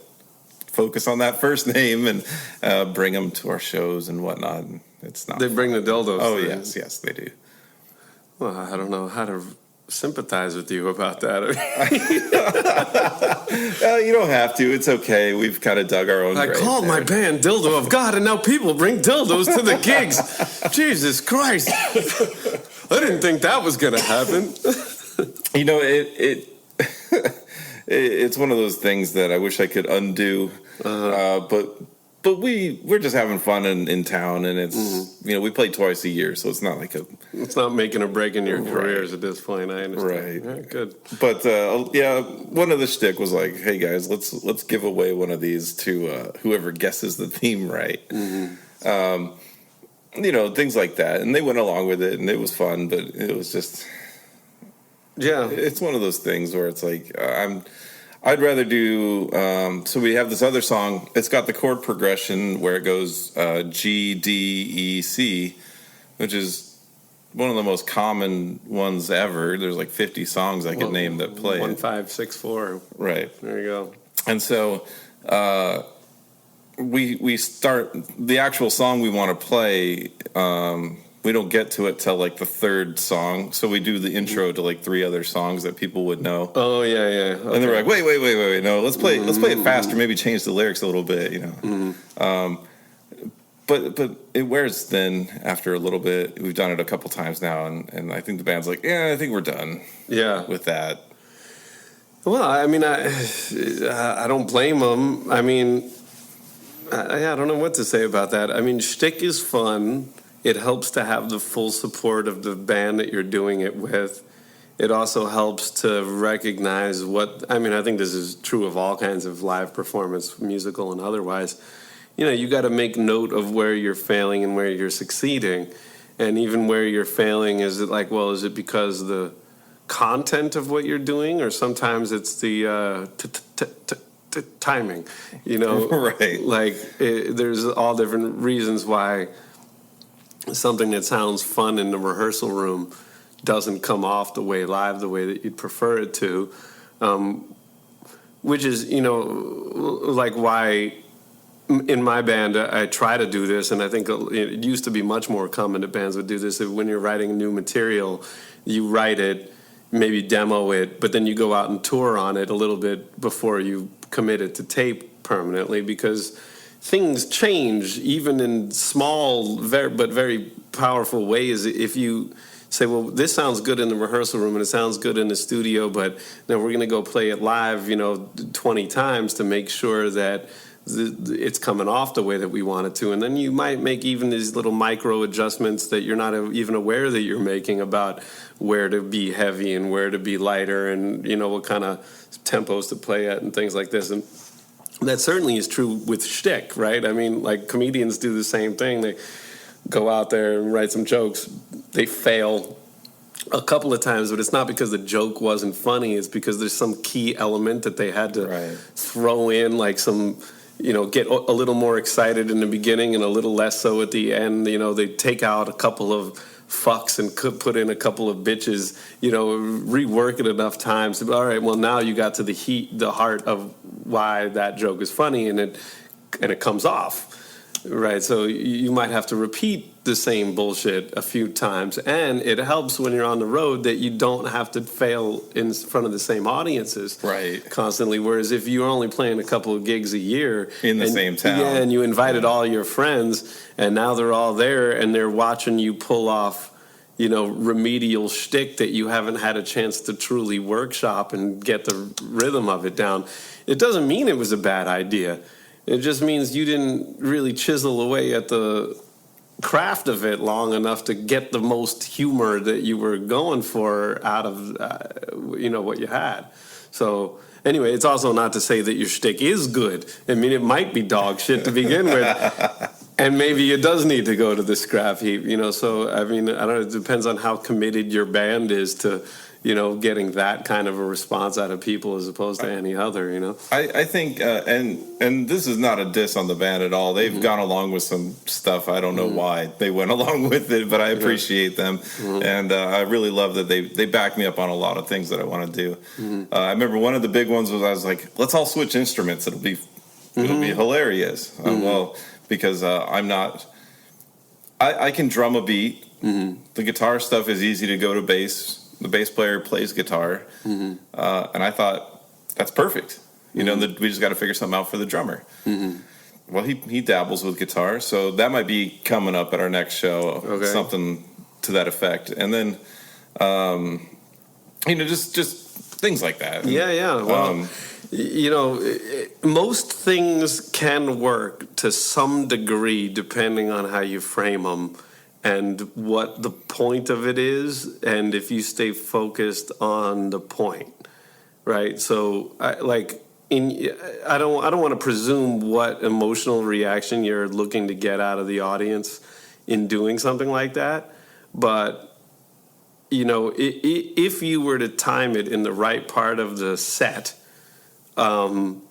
focus on that first name and bring them to our shows and whatnot. And it's not. They bring the dildos. Oh yes, they do. Well, I don't know how to sympathize with you about that. You don't have to. It's okay. We've kind of dug our own. I called my band Dildo of God, and now people bring dildos to the gigs. Jesus Christ! I didn't think that was going to happen. It's one of those things that I wish I could undo, but we're just having fun in town, and it's we play twice a year, so it's not like it's not making a break in your careers at this point. I understand. Right. Good. But one of the shtick was like, hey guys, let's give away one of these to whoever guesses the theme right. Things like that, and they went along with it, and it was fun, but it was just. Yeah, it's one of those things where it's like I'd rather do. So we have this other song. It's got the chord progression where it goes G, D, E, C, which is one of the most common ones ever. There's like 50 songs I could name that play 1, 5, 6, 4. Right. There you go. And so we start the actual song we want to play. We don't get to it till like the third song, so we do the intro to like 3 other songs that people would know. Oh yeah. Okay. And they're like, wait, no, let's play it faster, maybe change the lyrics a little bit, But it wears thin after a little bit. We've done it a couple times now, and I think the band's like, I think we're done. Yeah, with that. Well, I mean, I don't blame them. I mean, I don't know what to say about that. I mean, shtick is fun. It helps to have the full support of the band that you're doing it with. It also helps to recognize I think this is true of all kinds of live performance, musical and otherwise. You got to make note of where you're failing and where you're succeeding. And even where you're failing, is it because the content of what you're doing, or sometimes it's the timing, Right. Like there's all different reasons why something that sounds fun in the rehearsal room doesn't come off the way that you'd prefer it to, which is like why in my band I try to do this, and I think it used to be much more common that bands would do this. When you're writing new material, you write it, maybe demo it, but then you go out and tour on it a little bit before you commit it to tape permanently, because things change even in small but very powerful ways. If you say, well, this sounds good in the rehearsal room and it sounds good in the studio, but now we're going to go play it live 20 times to make sure that it's coming off the way that we want it to. And then you might make even these little micro adjustments that you're not even aware that you're making, about where to be heavy and where to be lighter, and what kind of tempos to play at and things like this. And that certainly is true with shtick, right? I mean, like comedians do the same thing. They go out there and write some jokes. They fail a couple of times, but it's not because the joke wasn't funny. It's because there's some key element that they had to throw in, like some, get a little more excited in the beginning and a little less so at the end. They take out a couple of fucks and could put in a couple of bitches, rework it enough times. All right, well, now you got to the heart of why that joke is funny, and it comes off, right? So you might have to repeat the same bullshit a few times, and it helps when you're on the road that you don't have to fail in front of the same audiences constantly. Whereas if you're only playing a couple of gigs a year in the same town, and you invited all your friends, and now they're all there and they're watching you pull off, remedial shtick that you haven't had a chance to truly workshop and get the rhythm of it down. It doesn't mean it was a bad idea. It just means you didn't really chisel away at the craft of it long enough to get the most humor that you were going for out of what you had. So anyway, it's also not to say that your shtick is good. I mean, it might be dog shit to begin with, and maybe it does need to go to the scrap heap. So I mean, I don't know. It depends on how committed your band is to getting that kind of a response out of people as opposed to any other, I think, and this is not a diss on the band at all. They've gone along with some stuff. I don't know why they went along with it, but I appreciate them. And I really love that they back me up on a lot of things that I want to do. I remember one of the big ones was I was like, let's all switch instruments. It'll be hilarious. Well, because I'm not, I can drum a beat. The guitar stuff is easy to go to bass. The bass player plays guitar, and I thought that's perfect. We just got to figure something out for the drummer. Well, he dabbles with guitar, so that might be coming up at our next show, something to that effect. And then, just things like that. Yeah. Well, most things can work to some degree depending on how you frame them. And what the point of it is, and if you stay focused on the point, right? So, I don't want to presume what emotional reaction you're looking to get out of the audience in doing something like that, but if you were to time it in the right part of the set, it's going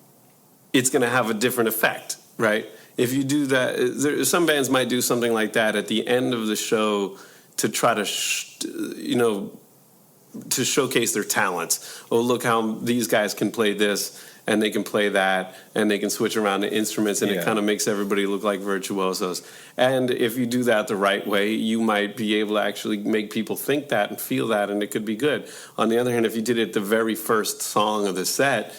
to have a different effect, right? If you do that, some bands might do something like that at the end of the show to try to, to showcase their talents. Oh, look how these guys can play this, and they can play that, and they can switch around the instruments, and it kind of makes everybody look like virtuosos. And if you do that the right way, you might be able to actually make people think that and feel that, and it could be good. On the other hand, if you did it the very first song of the set,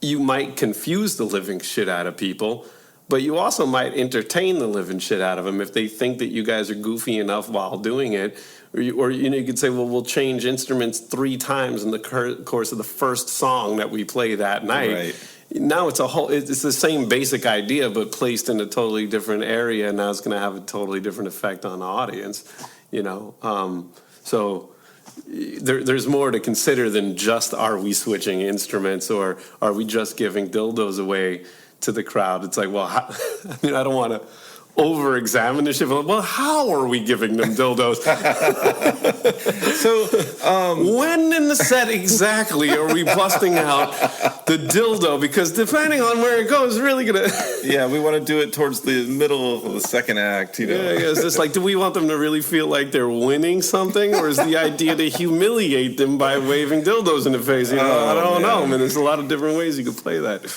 you might confuse the living shit out of people, but you also might entertain the living shit out of them if they think that you guys are goofy enough while doing it. Or you could say, well, we'll change instruments 3 times in the course of the first song that we play that night. Right. Now it's the same basic idea, but placed in a totally different area, and now it's going to have a totally different effect on the audience. So there's more to consider than just are we switching instruments or are we just giving dildos away to the crowd. It's like, well, I don't want to over-examine the shit. Well, how are we giving them dildos? So, when in the set exactly are we busting out the dildo? Because depending on where it goes, really gonna. Yeah, we want to do it towards the middle of the second act. Yeah, it's just like, do we want them to really feel like they're winning something, or is the idea to humiliate them by waving dildos in the face? I don't know. I mean, there's a lot of different ways you could play that.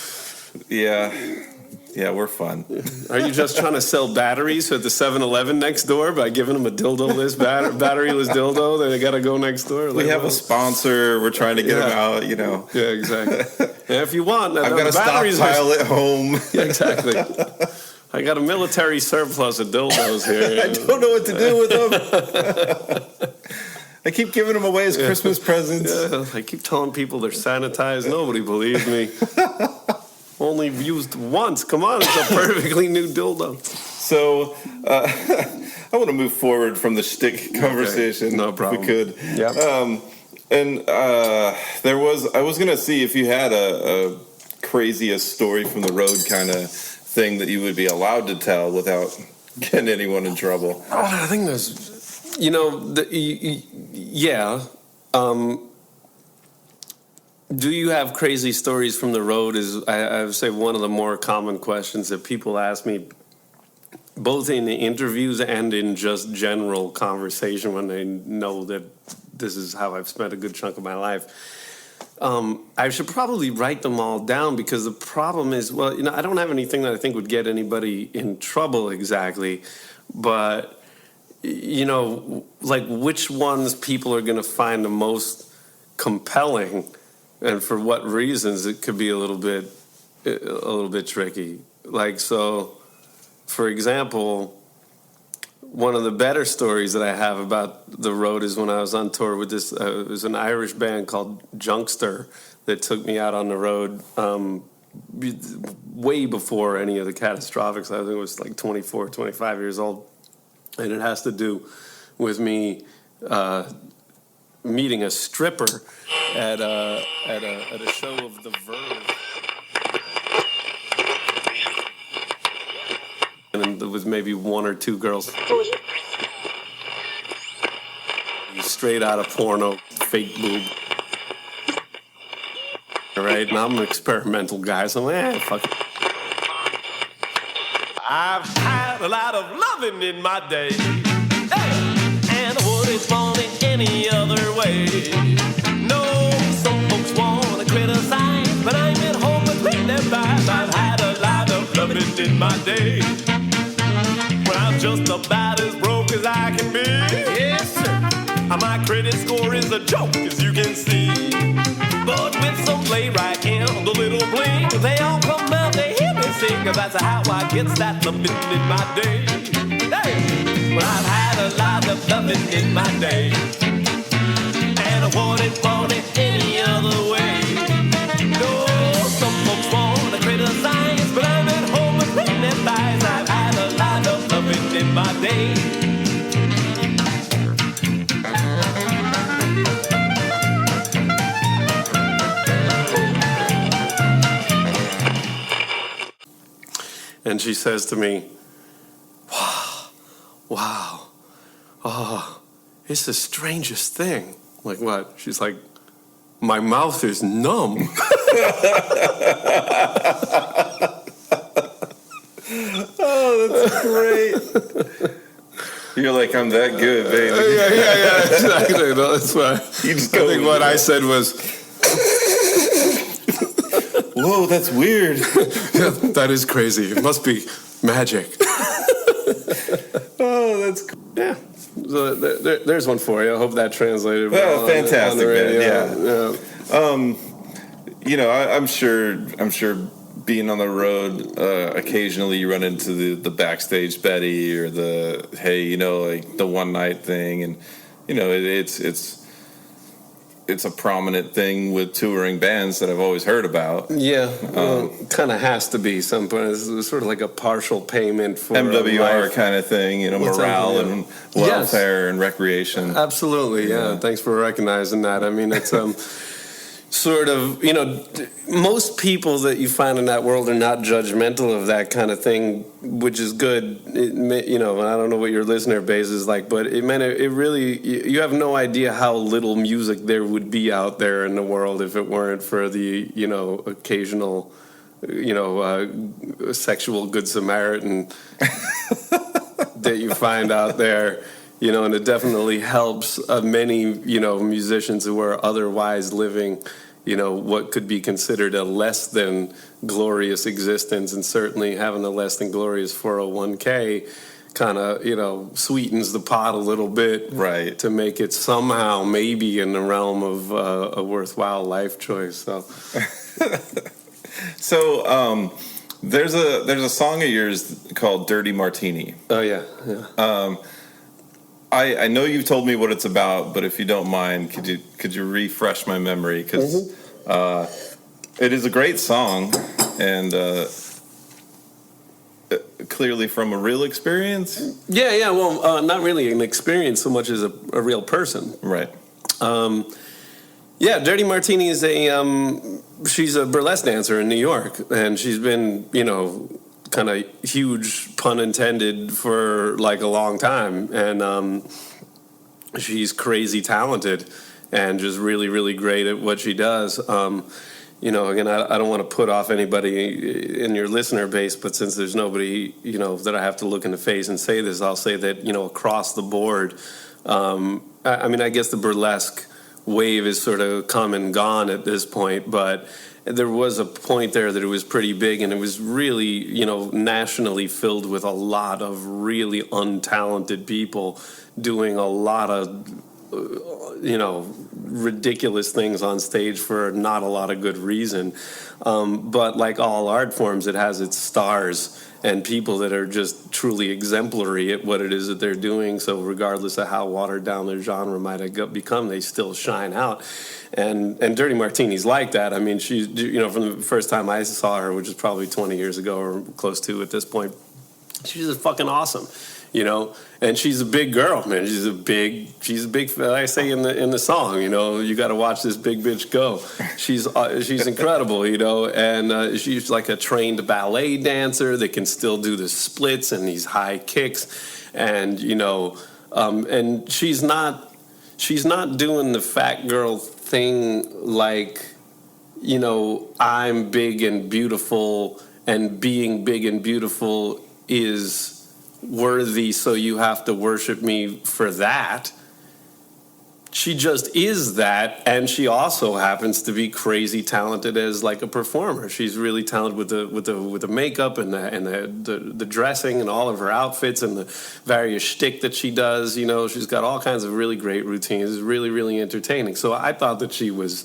Yeah, we're fun. Are you just trying to sell batteries at the 7-Eleven next door by giving them a dildo-less, batteryless dildo? They got to go next door? We have a sponsor. We're trying to get them out, Yeah, exactly. And if you want... I've got a stockpile at home. Yeah, exactly. I got a military surplus of dildos here. I don't know what to do with them. I keep giving them away as Christmas presents. Yeah, I keep telling people they're sanitized. Nobody believes me. Only used once. Come on, it's a perfectly new dildo. So, I want to move forward from the shtick conversation. Okay. No problem. If we could. Yep. I was going to see if you had a craziest story from the road kind of thing that you would be allowed to tell without getting anyone in trouble? Oh, I think there's, yeah. Do you have crazy stories from the road is, I would say, one of the more common questions that people ask me, both in the interviews and in just general conversation when they know that this is how I've spent a good chunk of my life. I should probably write them all down because the problem is, well, I don't have anything that I think would get anybody in trouble exactly, but, like which ones people are going to find the most compelling and for what reasons, it could be a little bit tricky. Like, so, for example, one of the better stories that I have about the road is when I was on tour with this, it was an Irish band called Junkster that took me out on the road way before any of the Castronics. I think it was like 24, 25 years old. And it has to do with me meeting a stripper at a show of The Verve. And there was maybe one or two girls. Straight out of porno, fake boob. All right, and I'm an experimental guy, so fuck it. I've had a lot of loving in my day, and I wouldn't want it any other way. No, some folks want to criticize, but I'm at home with clean their vibes. I've had a lot of loving in my day, when I'm just about as broke as I can be. Yes, sir. My credit score is a joke, as you can see. But with some playwright and a little bling, they all come out, they hear me sing. That's how I get that loving in my day. Hey, well, I've had a lot of loving in my day, and I wouldn't want it any other way. No, some folks want to criticize, but I'm at home with clean their thighs. I've had a lot of loving in my day. And she says to me, wow, oh, it's the strangest thing. Like what? She's like, my mouth is numb. Oh, that's great. You're like, I'm that good, baby. Yeah, exactly. No, that's why. You just I think what I said was, whoa, that's weird. yeah, that is crazy. It must be magic. Oh, that's cool. Yeah. So there's one for you. I hope that translated well. Oh, fantastic, man. Yeah. I'm sure being on the road, occasionally you run into the backstage Betty or the, hey, like the one night thing. And, it's a prominent thing with touring bands that I've always heard about. Yeah, kind of has to be some point. It's sort of like a partial payment for MWR kind of thing, morale and welfare and recreation. Absolutely, yeah. Thanks for recognizing that. I mean, it's sort of, most people that you find in that world are not judgmental of that kind of thing, which is good. I don't know what your listener base is like, but it really, you have no idea how little music there would be out there in the world if it weren't for the, occasional, sexual good Samaritan that you find out there. And it definitely helps many, musicians who are otherwise living, what could be considered a less than glorious existence, and certainly having a less than glorious 401k kind of, sweetens the pot a little bit, right, to make it somehow maybe in the realm of a worthwhile life choice. So, there's a song of yours called "Dirty Martini." Oh yeah. I know you've told me what it's about, but if you don't mind, could you refresh my memory? Because it is a great song, and clearly from a real experience. Yeah. Well, not really an experience so much as a real person. Right. Yeah, Dirty Martini is she's a burlesque dancer in New York, and she's been, kind of huge, pun intended, for like a long time. And she's crazy talented and just really, really great at what she does. Again, I don't want to put off anybody in your listener base, but since there's nobody, that I have to look in the face and say this, I'll say that, across the board, I guess the burlesque wave is sort of come and gone at this point, but there was a point there that it was pretty big, and it was really, nationally filled with a lot of really untalented people doing a lot of, ridiculous things on stage for not a lot of good reason. But like all art forms, it has its stars and people that are just truly exemplary at what it is that they're doing. So regardless of how watered down their genre might have become, they still shine out. And Dirty Martini's like that. I mean, she's, from the first time I saw her, which is probably 20 years ago or close to at this point, she's just fucking awesome. And she's a big girl, man. She's a big. Like I say in the song, you got to watch this big bitch go. She's incredible, and she's like a trained ballet dancer that can still do the splits and these high kicks, and and she's not doing the fat girl thing like, I'm big and beautiful, and being big and beautiful is worthy, so you have to worship me for that. She just is that, and she also happens to be crazy talented as like a performer. She's really talented with the makeup and the dressing and all of her outfits and the various shtick that she does. She's got all kinds of really great routines. It's really, really entertaining. So I thought that she was,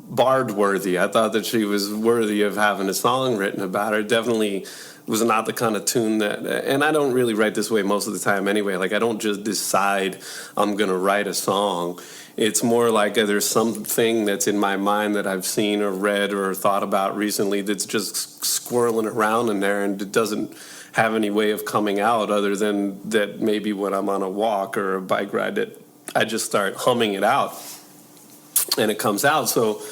bard worthy. I thought that she was worthy of having a song written about her. Definitely was not the kind of tune that, and I don't really write this way most of the time anyway. Like, I don't just decide I'm going to write a song. It's more like there's something that's in my mind that I've seen or read or thought about recently that's just squirreling around in there, and it doesn't have any way of coming out other than that maybe when I'm on a walk or a bike ride that I just start humming it out and it comes out. So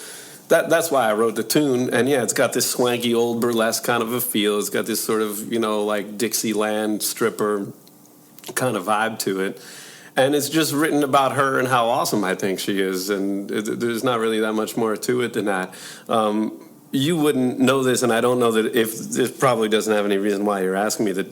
that's why I wrote the tune. And yeah, it's got this swanky old burlesque kind of a feel. It's got this sort of, like Dixieland stripper kind of vibe to it. And it's just written about her and how awesome I think she is. And there's not really that much more to it than that. You wouldn't know this, and I don't know that if this probably doesn't have any reason why you're asking me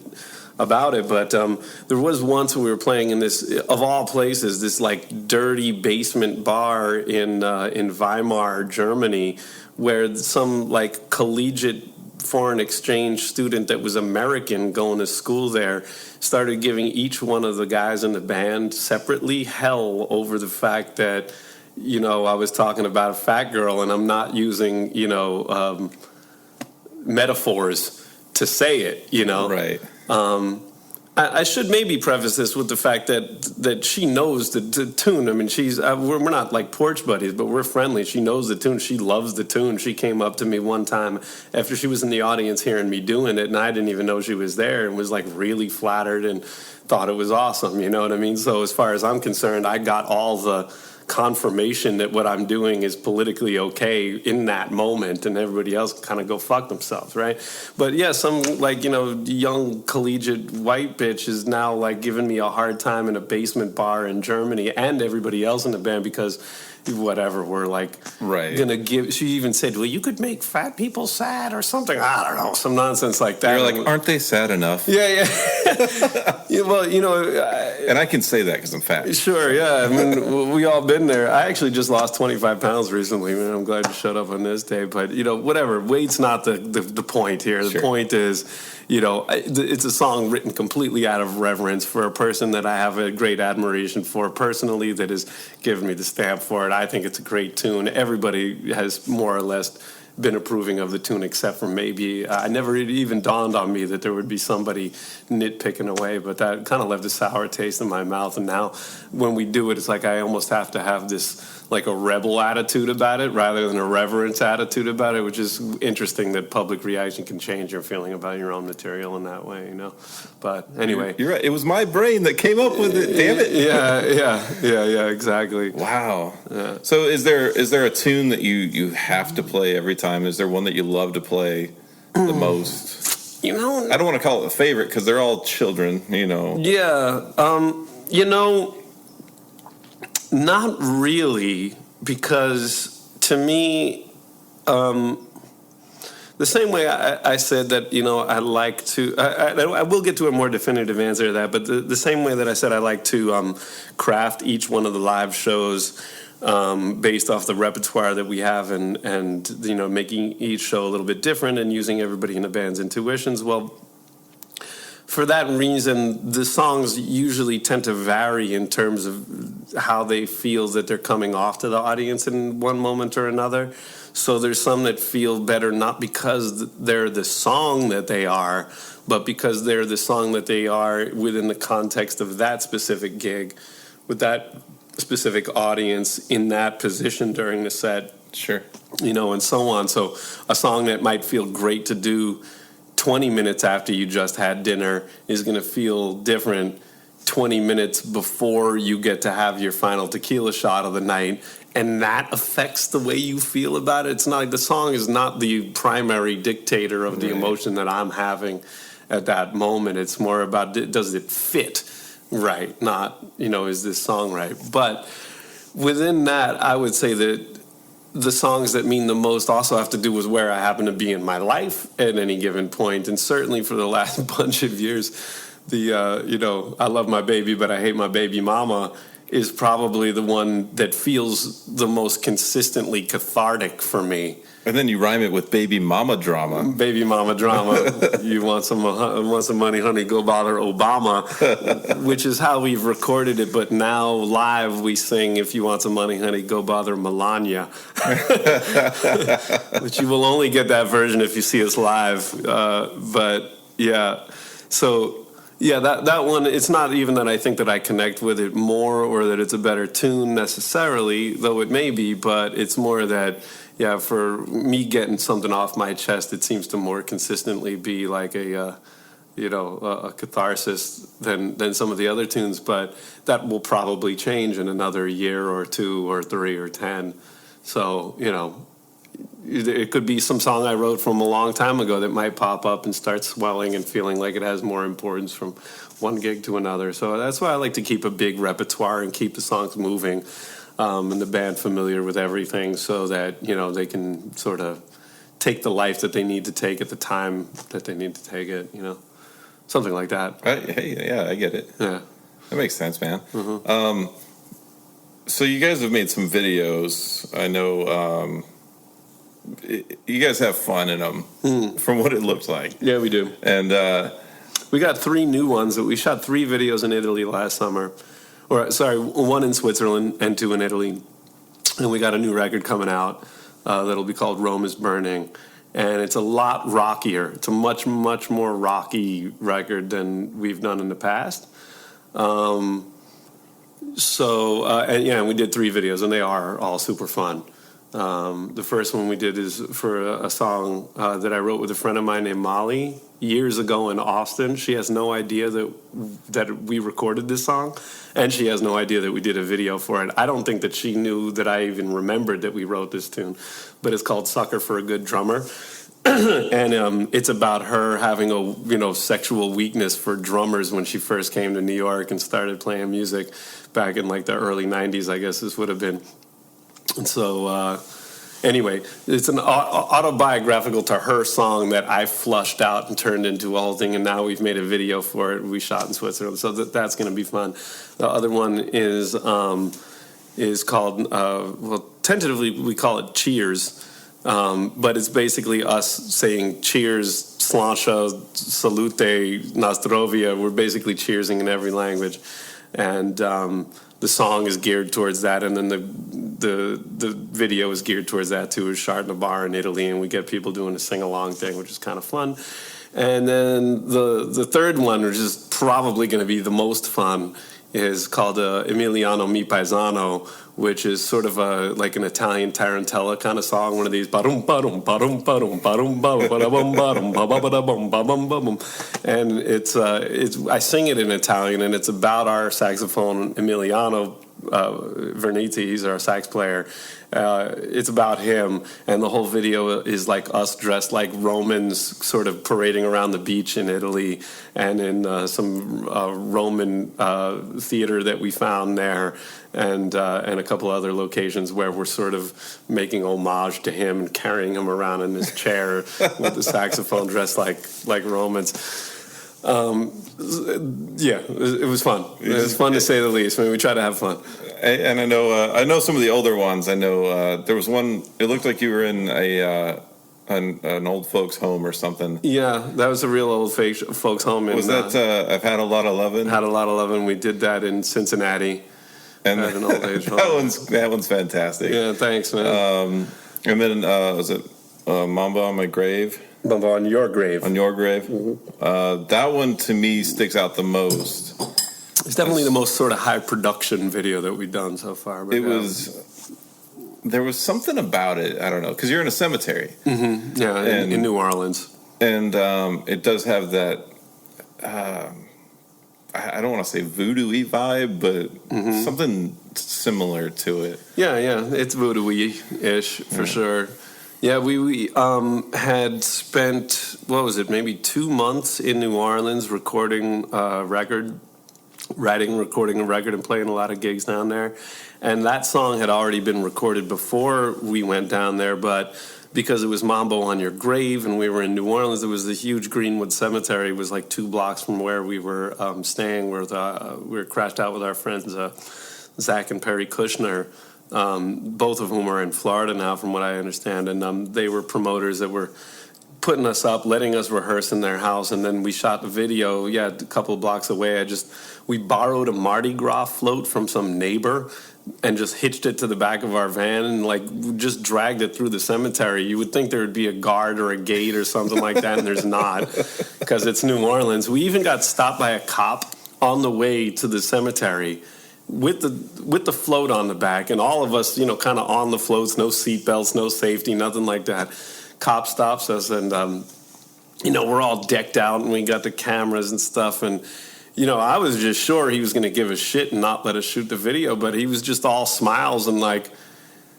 about it, but there was once we were playing in this, of all places, this like dirty basement bar in Weimar, Germany, where some like collegiate foreign exchange student that was American going to school there started giving each one of the guys in the band separately hell over the fact that, I was talking about a fat girl, and I'm not using, metaphors to say it, Right. I should maybe preface this with the fact that she knows the tune. I mean, we're not like porch buddies, but we're friendly. She knows the tune. She loves the tune. She came up to me one time after she was in the audience hearing me doing it, and I didn't even know she was there, and was like really flattered and thought it was awesome. You know what I mean? So as far as I'm concerned, I got all the confirmation that what I'm doing is politically okay in that moment, and everybody else kind of go fuck themselves, right? But yeah, some like, young collegiate white bitch is now like giving me a hard time in a basement bar in Germany, and everybody else in the band, because whatever, we're like gonna give. She even said, well, you could make fat people sad or something. I don't know, some nonsense like that. You're like, aren't they sad enough? Yeah. Yeah, well, and I can say that because I'm fat. Sure, yeah. I mean, we all been there. I actually just lost 25 pounds recently, man. I'm glad you showed up on this day. But, whatever. Weight's not the point here. The point is, it's a song written completely out of reverence for a person that I have a great admiration for personally, that has given me the stamp for it. I think it's a great tune. Everybody has more or less been approving of the tune, except for maybe I never it even dawned on me that there would be somebody nitpicking away, but that kind of left a sour taste in my mouth. And now when we do it, it's like I almost have to have this like a rebel attitude about it rather than a reverence attitude about it, which is interesting that public reaction can change your feeling about your own material in that way, you know. But anyway, you're right. It was my brain that came up with it. Damn it. Yeah, exactly. Wow. Yeah. So is there a tune that you have to play every time? Is there one that you love to play the most? You know, I don't want to call it a favorite because they're all children, you know. Yeah. You know, not really, because to me, the same way I said that, you know, I like to, I will get to a more definitive answer to that, but the same way that I said I like to craft each one of the live shows based off the repertoire that we have and you know, making each show a little bit different and using everybody in the band's intuitions. Well, for that reason, the songs usually tend to vary in terms of how they feel that they're coming off to the audience in one moment or another. So there's some that feel better not because they're the song that they are, but because they're the song that they are within the context of that specific gig, with that specific audience in that position during the set. Sure. You know, and so on. So a song that might feel great to do 20 minutes after you just had dinner is going to feel different 20 minutes before you get to have your final tequila shot of the night, and that affects the way you feel about it. It's not like the song is not the primary dictator of the emotion that I'm having at that moment. It's more about, does it fit right? Not, you know, is this song right? But within that, I would say that the songs that mean the most also have to do with where I happen to be in my life at any given point. And certainly for the last bunch of years, the, you know, I love my baby, but I hate my baby mama is probably the one that feels the most consistently cathartic for me. And then you rhyme it with baby mama drama. Baby mama drama. You want some money, honey, go bother Obama, which is how we've recorded it. But now live we sing, if you want some money, honey, go bother Melania. But you will only get that version if you see us live. But yeah, so yeah, that one, it's not even that I think that I connect with it more or that it's a better tune necessarily, though it may be, but it's more that, yeah, for me getting something off my chest, it seems to more consistently be like a catharsis than some of the other tunes. But that will probably change in another year or 2 or 3 or 10. So, you know, it could be some song I wrote from a long time ago that might pop up and start swelling and feeling like it has more importance from one gig to another. So that's why I like to keep a big repertoire and keep the songs moving. And the band familiar with everything so that, you know, they can sort of take the life that they need to take at the time that they need to take it, you know, something like that. Hey, yeah, I get it. Yeah. That makes sense, man. Mm-hmm. So you guys have made some videos. I know you guys have fun in them from what it looks like. Yeah, we do. And we got 3 new ones. We shot 3 videos in Italy last summer. Or, sorry, 1 in Switzerland and 2 in Italy. And we got a new record coming out that'll be called Rome is Burning. And it's a lot rockier. It's a much, much more rocky record than we've done in the past. And we did 3 videos, and they are all super fun. The first one we did is for a song that I wrote with a friend of mine named Molly years ago in Austin. She has no idea that we recorded this song, and she has no idea that we did a video for it. I don't think that she knew that I even remembered that we wrote this tune, but it's called Sucker for a Good Drummer. And it's about her having a sexual weakness for drummers when she first came to New York and started playing music back in like the early 90s, I guess this would have been. And so, anyway, it's an autobiographical to her song that I flushed out and turned into a whole thing, and now we've made a video for it. We shot in Switzerland, so that's going to be fun. The other one is called, tentatively we call it Cheers, but it's basically us saying cheers, sláinte, salute, nastrovia. We're basically cheersing in every language, and the song is geared towards that, and then the video is geared towards that too. It's shot in a bar in Italy, and we get people doing a sing-along thing, which is kind of fun. And then the third one, which is probably going to be the most fun, is called Emiliano Mi Paesano, which is sort of like an Italian tarantella kind of song, one of these ba-dum ba-dum ba-dum ba-dum ba-dum ba-dum ba-dum ba-ba-ba-da-bum ba-bum. And it's I sing it in Italian, and it's about our saxophone Emiliano Vernizzi. He's our sax player. It's about him, and the whole video is like us dressed like Romans, sort of parading around the beach in Italy, and in some Roman theater that we found there, and a couple other locations where we're sort of making homage to him and carrying him around in this chair with the saxophone dressed like Romans. Yeah, it was fun. It was fun to say the least. I mean, we try to have fun. And I know some of the older ones. I know there was one. It looked like you were in an old folks' home or something. Yeah, that was a real old folks' home. Was that I've Had a Lot of Lovin'? Had a Lot of Lovin'. We did that in Cincinnati. And at an old age home. that one's fantastic. Yeah, thanks, man. And then was it Mamba on My Grave? Mamba on Your Grave. On Your Grave. Mm-hmm. That one to me sticks out the most. It's definitely the most sort of high production video that we've done so far. But there was something about it. I don't know, because you're in a cemetery. Mm-hmm. Yeah, in New Orleans. And it does have that. I don't want to say voodoo-y vibe, but something similar to it. Yeah, it's voodoo-y-ish for sure. Yeah, we had spent, what was it, maybe 2 months in New Orleans recording a record, recording a record, and playing a lot of gigs down there. And that song had already been recorded before we went down there, but because it was Mambo on Your Grave and we were in New Orleans, there was the huge Greenwood Cemetery. It was like 2 blocks from where we were staying, where we were crashed out with our friends, Zach and Perry Kushner, both of whom are in Florida now, from what I understand. And they were promoters that were putting us up, letting us rehearse in their house, and then we shot the video, a couple of blocks away. We borrowed a Mardi Gras float from some neighbor and just hitched it to the back of our van and just dragged it through the cemetery. You would think there would be a guard or a gate or something like that, and there's not, because it's New Orleans. We even got stopped by a cop on the way to the cemetery with the float on the back, and all of us, kind of on the floats, no seatbelts, no safety, nothing like that. Cop stops us, and we're all decked out, and we got the cameras and stuff, and I was just sure he was going to give a shit and not let us shoot the video, but he was just all smiles and like,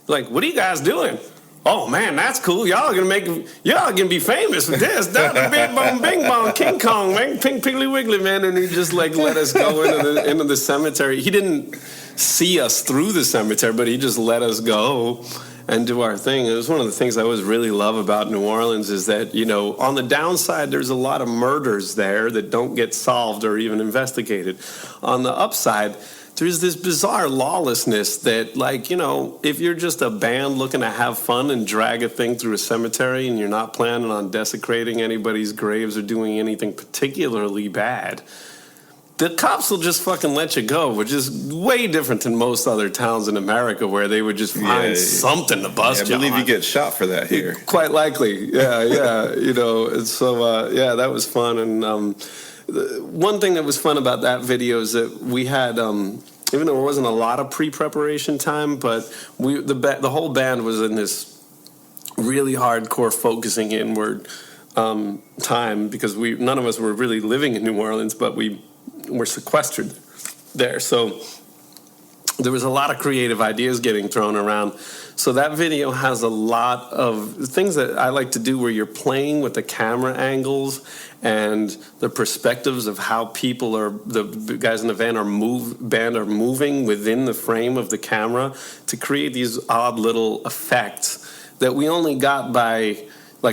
what are you guys doing? Oh man, that's cool. Y'all gonna be famous with this. That big bong, bing bong, King Kong, man, pink piggly wiggly, man. And he just let us go into the cemetery. He didn't see us through the cemetery, but he just let us go and do our thing. It was one of the things I always really love about New Orleans is that, on the downside, there's a lot of murders there that don't get solved or even investigated. On the upside, there's this bizarre lawlessness that, if you're just a band looking to have fun and drag a thing through a cemetery and you're not planning on desecrating anybody's graves or doing anything particularly bad, the cops will just fucking let you go, which is way different than most other towns in America where they would just find something to bust you on. I believe you get shot for that here. Quite likely. Yeah. And so, that was fun. And one thing that was fun about that video is that we had, even though there wasn't a lot of pre-preparation time, but the whole band was in this really hardcore focusing inward time because none of us were really living in New Orleans, but we were sequestered there. So there was a lot of creative ideas getting thrown around. So that video has a lot of things that I like to do where you're playing with the camera angles and the perspectives of how the guys in the band are moving within the frame of the camera to create these odd little effects that we only got by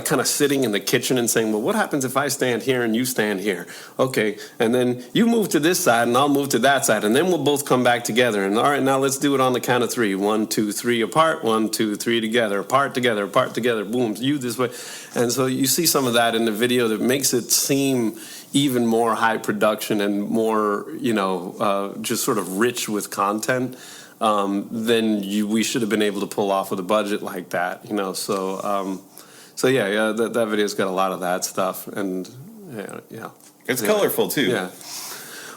kind of sitting in the kitchen and saying, well, what happens if I stand here and you stand here? Okay, and then you move to this side and I'll move to that side, and then we'll both come back together. And all right, now let's do it on the count of 3. 1, 2, 3 apart. 1, 2, 3 together. Apart together. Apart together. Boom. You this way. And so you see some of that in the video that makes it seem even more high production and more, just sort of rich with content. then we should have been able to pull off with a budget like that, you know. So that video's got a lot of that stuff, and It's colorful too. Yeah.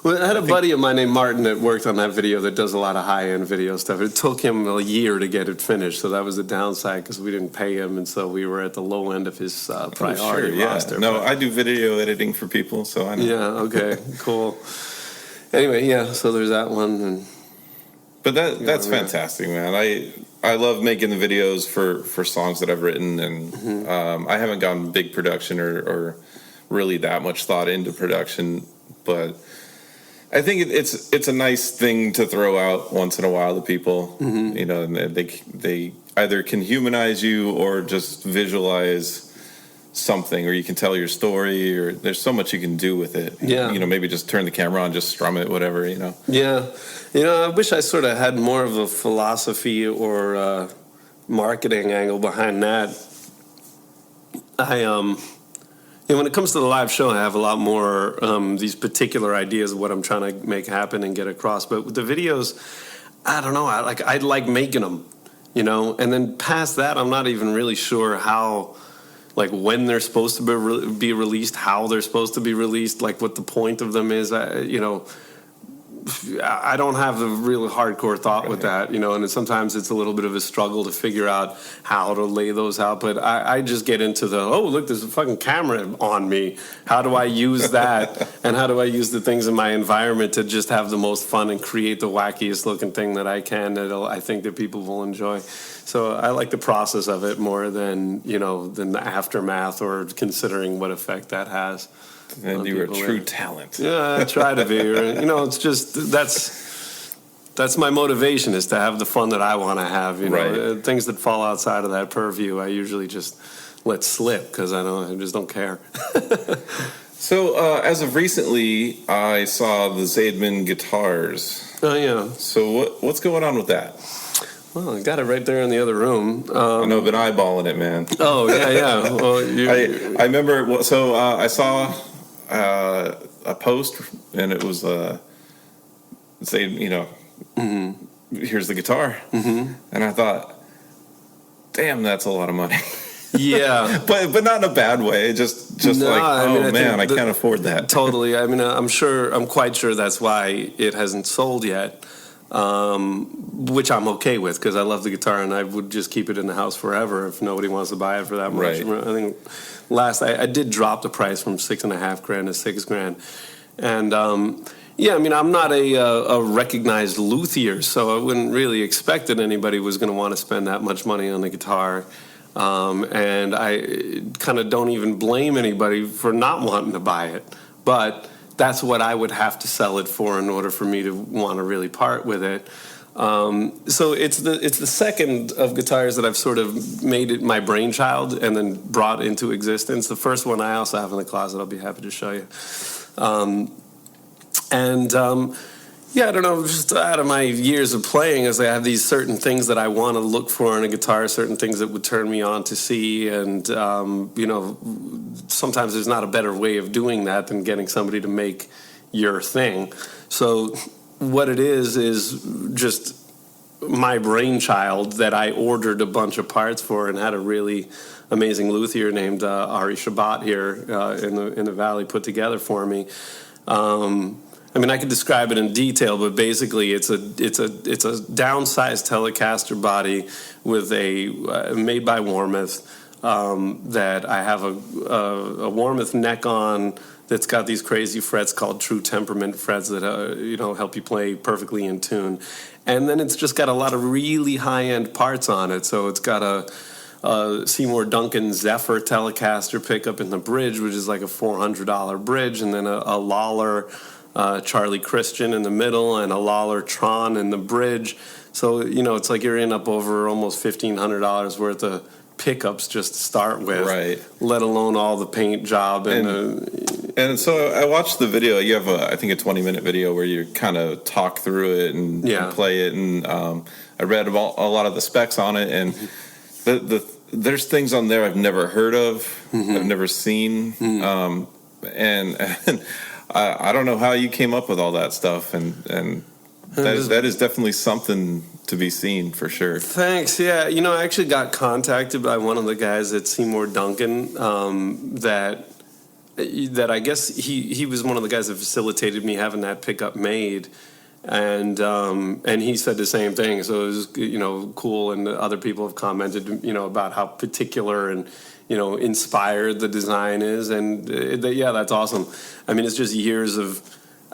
Well, I had a buddy of mine named Martin that worked on that video that does a lot of high-end video stuff. It took him a year to get it finished, so that was the downside because we didn't pay him, and so we were at the low end of his priority roster. No, I do video editing for people, so I know. Yeah, okay, cool. Anyway, so there's that one. But that's fantastic, man. I love making the videos for songs that I've written, and I haven't gotten big production or really that much thought into production, but I think it's a nice thing to throw out once in a while to people, you know, and they either can humanize you or just visualize something, or you can tell your story, or there's so much you can do with it. Yeah. You know, maybe just turn the camera on, just strum it, whatever, you know. Yeah. You know, I wish I sort of had more of a philosophy or marketing angle behind that. When it comes to the live show, I have a lot more these particular ideas of what I'm trying to make happen and get across. But with the videos, I don't know. I like making them, you know. And then past that, I'm not even really sure how, like when they're supposed to be released, how they're supposed to be released, like what the point of them is. You know, I don't have a real hardcore thought with that, you know, and sometimes it's a little bit of a struggle to figure out how to lay those out. But I just get into look, there's a fucking camera on me. How do I use that? And how do I use the things in my environment to just have the most fun and create the wackiest looking thing that I can that I think that people will enjoy. So I like the process of it more than the aftermath or considering what effect that has. And you're a true talent. Yeah, I try to be. You know, it's just that's my motivation, is to have the fun that I want to have. You know, right. Things that fall outside of that purview, I usually just let slip because I just don't care. So as of recently, I saw the Zaidman guitars. Oh yeah. So what's going on with that? Well, I got it right there in the other room. I know, I've been eyeballing it, man. Oh yeah. Well, I remember. So I saw a post, and it was saying, you know, here's the guitar, and I thought, damn, that's a lot of money. Yeah, but not in a bad way. Just no, like, I can't afford that. Totally. I mean, I'm quite sure that's why it hasn't sold yet. Which I'm okay with, because I love the guitar and I would just keep it in the house forever if nobody wants to buy it for that much. Right. I think I did drop the price from $6,500 to $6,000, and I mean, I'm not a recognized luthier, so I wouldn't really expect that anybody was going to want to spend that much money on the guitar. And I kind of don't even blame anybody for not wanting to buy it, but that's what I would have to sell it for in order for me to want to really part with it. So it's the second of guitars that I've sort of made it my brainchild and then brought into existence. The first one I also have in the closet. I'll be happy to show you. I don't know, just out of my years of playing, as I have these certain things that I want to look for in a guitar, certain things that would turn me on to see, and sometimes there's not a better way of doing that than getting somebody to make your thing. So what it is just my brainchild that I ordered a bunch of parts for, and had a really amazing luthier named Ari Shabbat here in the Valley put together for me. I mean, I could describe it in detail, but basically, it's a downsized Telecaster body with made by Warmoth, that I have a Warmoth neck on that's got these crazy frets called True Temperament frets that help you play perfectly in tune, and then it's just got a lot of really high end parts on it. So it's got a Seymour Duncan Zephyr Telecaster pickup in the bridge, which is like a $400 bridge, and then a Lawler Charlie Christian in the middle, and a Lawler Tron in the bridge. So, it's like you're in up over almost $1,500 worth of pickups just to start with, right? Let alone all the paint job. And so I watched the video. You have I think a 20-minute video where you kind of talk through it and play it. And I read about a lot of the specs on it, and there's things on there I've never heard of, I've never seen, and I don't know how you came up with all that stuff, and That is definitely something to be seen for sure. Thanks. Yeah, I actually got contacted by one of the guys at Seymour Duncan. That I guess he was one of the guys that facilitated me having that pickup made, and he said the same thing. So it was cool, and other people have commented about how particular and inspired the design is, and yeah, that's awesome. I mean, it's just years of.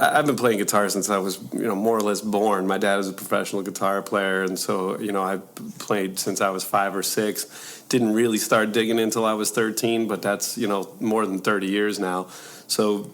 I've been playing guitar since I was, more or less born. My dad is a professional guitar player, and so, I played since I was 5 or 6. Didn't really start digging until I was 13, but that's, more than 30 years now. So,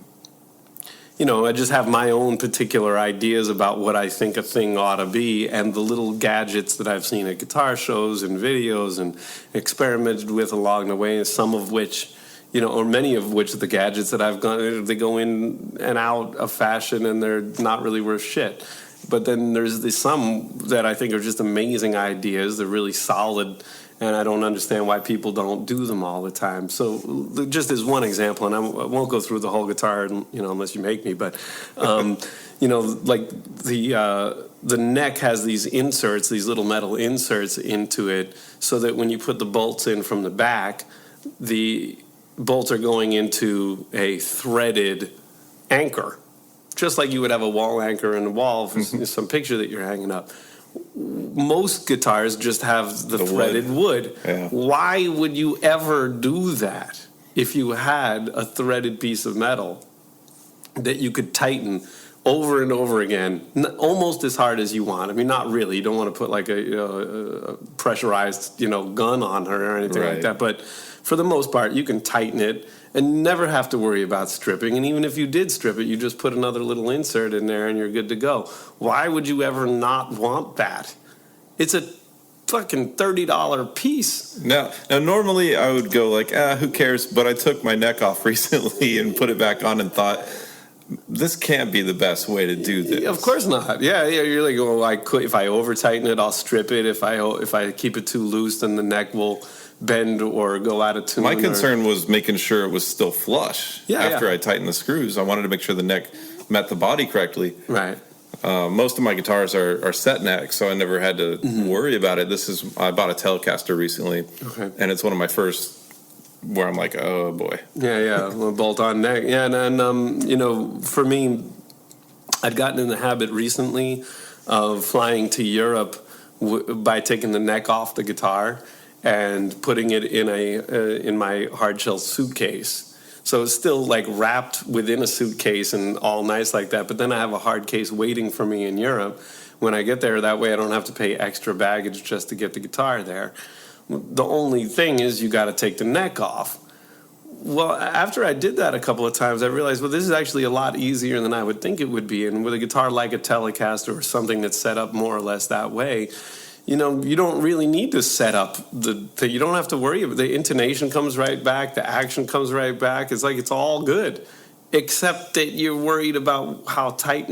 I just have my own particular ideas about what I think a thing ought to be, and the little gadgets that I've seen at guitar shows and videos and experimented with along the way, some of which... or many of which the gadgets that I've gone, they go in and out of fashion and they're not really worth shit. But then there's some that I think are just amazing ideas. They're really solid, and I don't understand why people don't do them all the time. So just as one example, and I won't go through the whole guitar, unless you make me, but, like the neck has these inserts, these little metal inserts into it, so that when you put the bolts in from the back, the bolts are going into a threaded anchor, just like you would have a wall anchor in a wall for some picture that you're hanging up. Most guitars just have the threaded wood. Yeah. Why would you ever do that if you had a threaded piece of metal that you could tighten over and over again, almost as hard as you want? I mean, not really. You don't want to put like a pressurized, gun on her or anything like that. But for the most part, you can tighten it and never have to worry about stripping. And even if you did strip it, you just put another little insert in there and you're good to go. Why would you ever not want that? It's a fucking $30 piece. Now, normally I would go like, who cares? But I took my neck off recently and put it back on and thought, this can't be the best way to do this. Of course not. Yeah. You're like, well, if I over tighten it, I'll strip it. If I keep it too loose, then the neck will bend or go out of tune. My concern was making sure it was still flush. After I tightened the screws, I wanted to make sure the neck met the body correctly. Right. Most of my guitars are set neck, so I never had to worry about it. I bought a Telecaster recently, and it's one of my first where I'm like, oh boy. Yeah, a bolt-on neck. Yeah, and for me, I'd gotten in the habit recently of flying to Europe by taking the neck off the guitar and putting it in my hard shell suitcase. So it's still like wrapped within a suitcase and all nice like that. But then I have a hard case waiting for me in Europe when I get there. That way I don't have to pay extra baggage just to get the guitar there. The only thing is you got to take the neck off. Well, after I did that a couple of times, I realized, well, this is actually a lot easier than I would think it would be. And with a guitar like a Telecaster or something that's set up more or less that way, you don't really need to set up you don't have to worry about the intonation comes right back, the action comes right back. It's like it's all good, except that you're worried about how tight,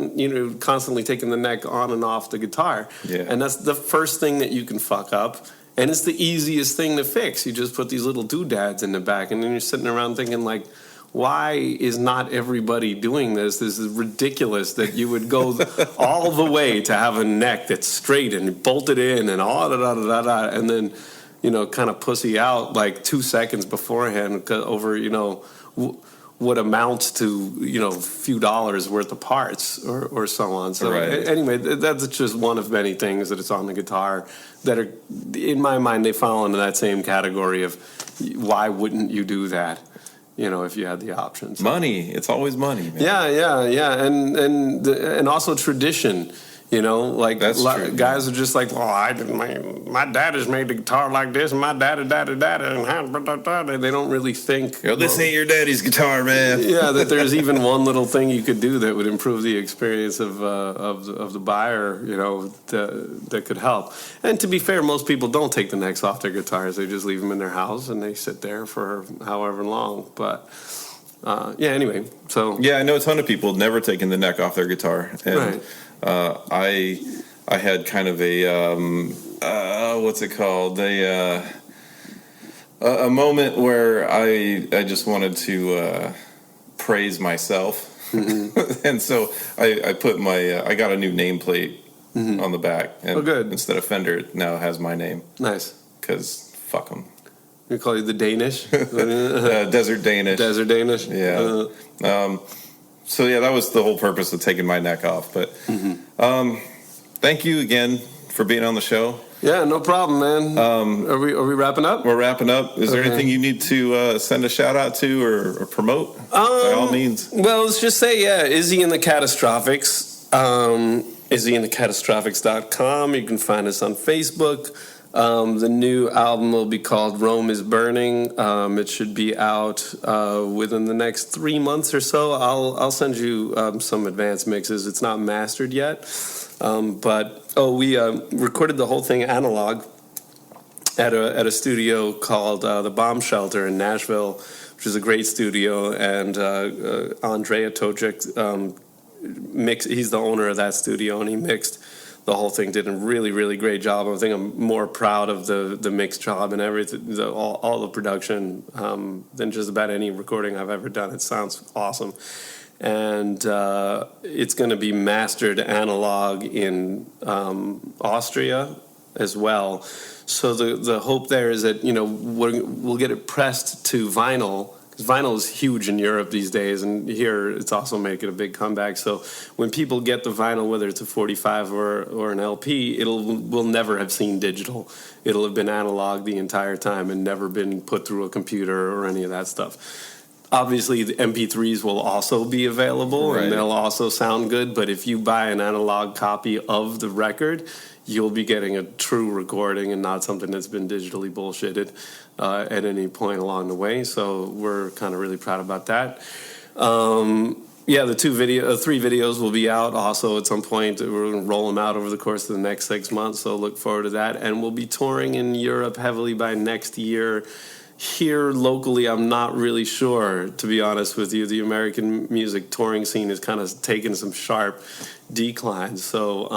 constantly taking the neck on and off the guitar. Yeah. And that's the first thing that you can fuck up. And it's the easiest thing to fix. You just put these little doodads in the back, and then you're sitting around thinking, like, why is not everybody doing this? This is ridiculous that you would go all the way to have a neck that's straight and bolted in and all da-da-da-da-da, and then, kind of pussy out like 2 seconds beforehand over, what amounts to, a few dollars worth of parts or so on. So anyway, that's just one of many things that it's on the guitar that are, in my mind, they fall into that same category of why wouldn't you do that? If you had the options. Money. It's always money, man. Yeah. And also tradition. Like that's true. Guys are just like, my dad has made the guitar like this, and my daddy, and they don't really think. This ain't your daddy's guitar, man. Yeah, that there's even one little thing you could do that would improve the experience of the buyer, that could help. And to be fair, most people don't take the necks off their guitars; they just leave them in their house and they sit there for however long. But anyway, so I know a ton of people never taken the neck off their guitar, and I had kind of a what's it called, a moment where I just wanted to praise myself, and so I put I got a new nameplate on the back. And Oh, good. instead of Fender, it now has my name Nice. because fuck them. We call you the Danish. Desert Danish. Desert Danish. Yeah. So yeah, that was the whole purpose of taking my neck off. But thank you again for being on the show. Yeah, no problem, man. Are we wrapping up? We're wrapping up. Is there Okay. anything you need to send a shout out to or promote? By all means. Well, let's just say, Izzy and the Catastrophics. IzzyandtheCatastrophics.com. You can find us on Facebook. The new album will be called Rome is Burning. It should be out within the next 3 months or so. I'll send you some advanced mixes. It's not mastered yet. We recorded the whole thing analog at a studio called the Bomb Shelter in Nashville, which is a great studio. And Andrea Tojic mixed. He's the owner of that studio, and he mixed the whole thing. Did a really, really great job. I think I'm more proud of the mix job and everything, all the production than just about any recording I've ever done. It sounds awesome. And it's going to be mastered analog in Austria as well. So the hope there is that, we'll get it pressed to vinyl. 'Cause vinyl is huge in Europe these days, and here it's also making a big comeback. So when people get the vinyl, whether it's a 45 or an LP, we'll never have seen digital. It'll have been analog the entire time and never been put through a computer or any of that stuff. Obviously, the MP3s will also be available, right, and they'll also sound good. But if you buy an analog copy of the record, you'll be getting a true recording and not something that's been digitally bullshitted at any point along the way. So we're kind of really proud about that. The 3 videos will be out also at some point. We're going to roll them out over the course of the next 6 months. So look forward to that. And we'll be touring in Europe heavily by next year. Here locally, I'm not really sure, to be honest with you. The American music touring scene has kind of taken some sharp declines. So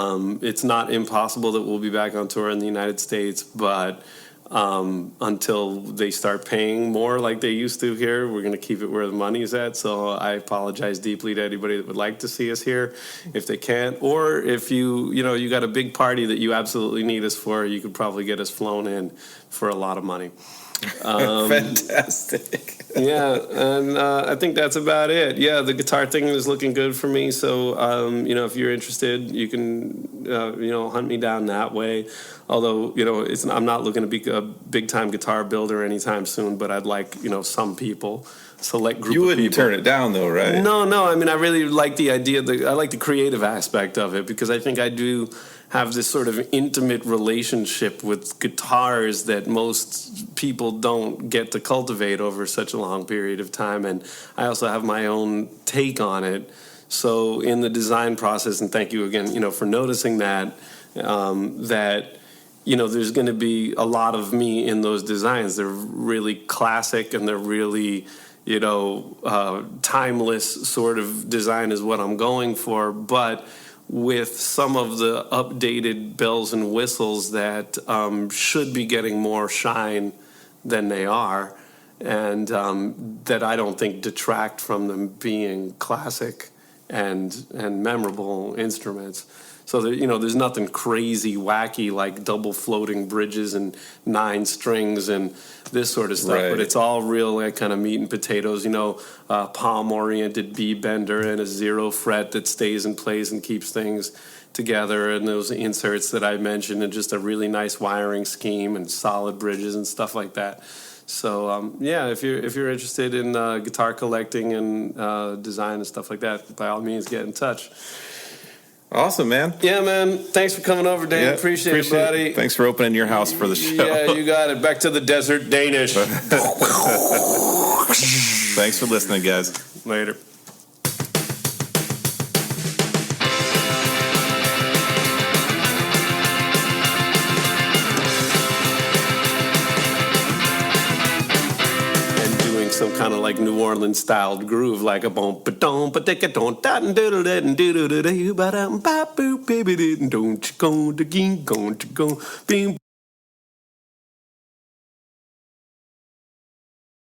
it's not impossible that we'll be back on tour in the United States, but until they start paying more like they used to here, we're going to keep it where the money's at. So I apologize deeply to anybody that would like to see us here if they can't. Or if you got a big party that you absolutely need us for, you could probably get us flown in for a lot of money. Fantastic. Yeah, and I think that's about it. Yeah, the guitar thing is looking good for me. So, if you're interested, you can, hunt me down that way. Although, I'm not looking to be a big-time guitar builder anytime soon, but I'd like, some people, select group of people. You wouldn't turn it down, though, right? No. I mean, I really like the idea. I like the creative aspect of it because I think I do have this sort of intimate relationship with guitars that most people don't get to cultivate over such a long period of time. And I also have my own take on it. So in the design process, and thank you again, for noticing that, there's going to be a lot of me in those designs. They're really classic and they're really, timeless sort of design is what I'm going for. But with some of the updated bells and whistles that should be getting more shine than they are, and that I don't think detract from them being classic and memorable instruments. So there's nothing crazy, wacky like double floating bridges and 9 strings and this sort of stuff. Right. But it's all real like kind of meat and potatoes. Palm-oriented B-bender and a 0 fret that stays in place and keeps things together, and those inserts that I mentioned, and just a really nice wiring scheme and solid bridges and stuff like that. So if you're interested in guitar collecting and design and stuff like that, by all means get in touch. Awesome, man. Yeah, man. Thanks for coming over, Dan. Yeah, appreciate it, buddy. Thanks for opening your house for the show. Yeah, you got it. Back to the Desert Danish. Thanks for listening, guys. Later. Some kind of like New Orleans styled groove, like a boom ba dum ba dicka don dun doodle dun doodle doo ba dum ba boop baby didn't don't you go to ging go to go bing.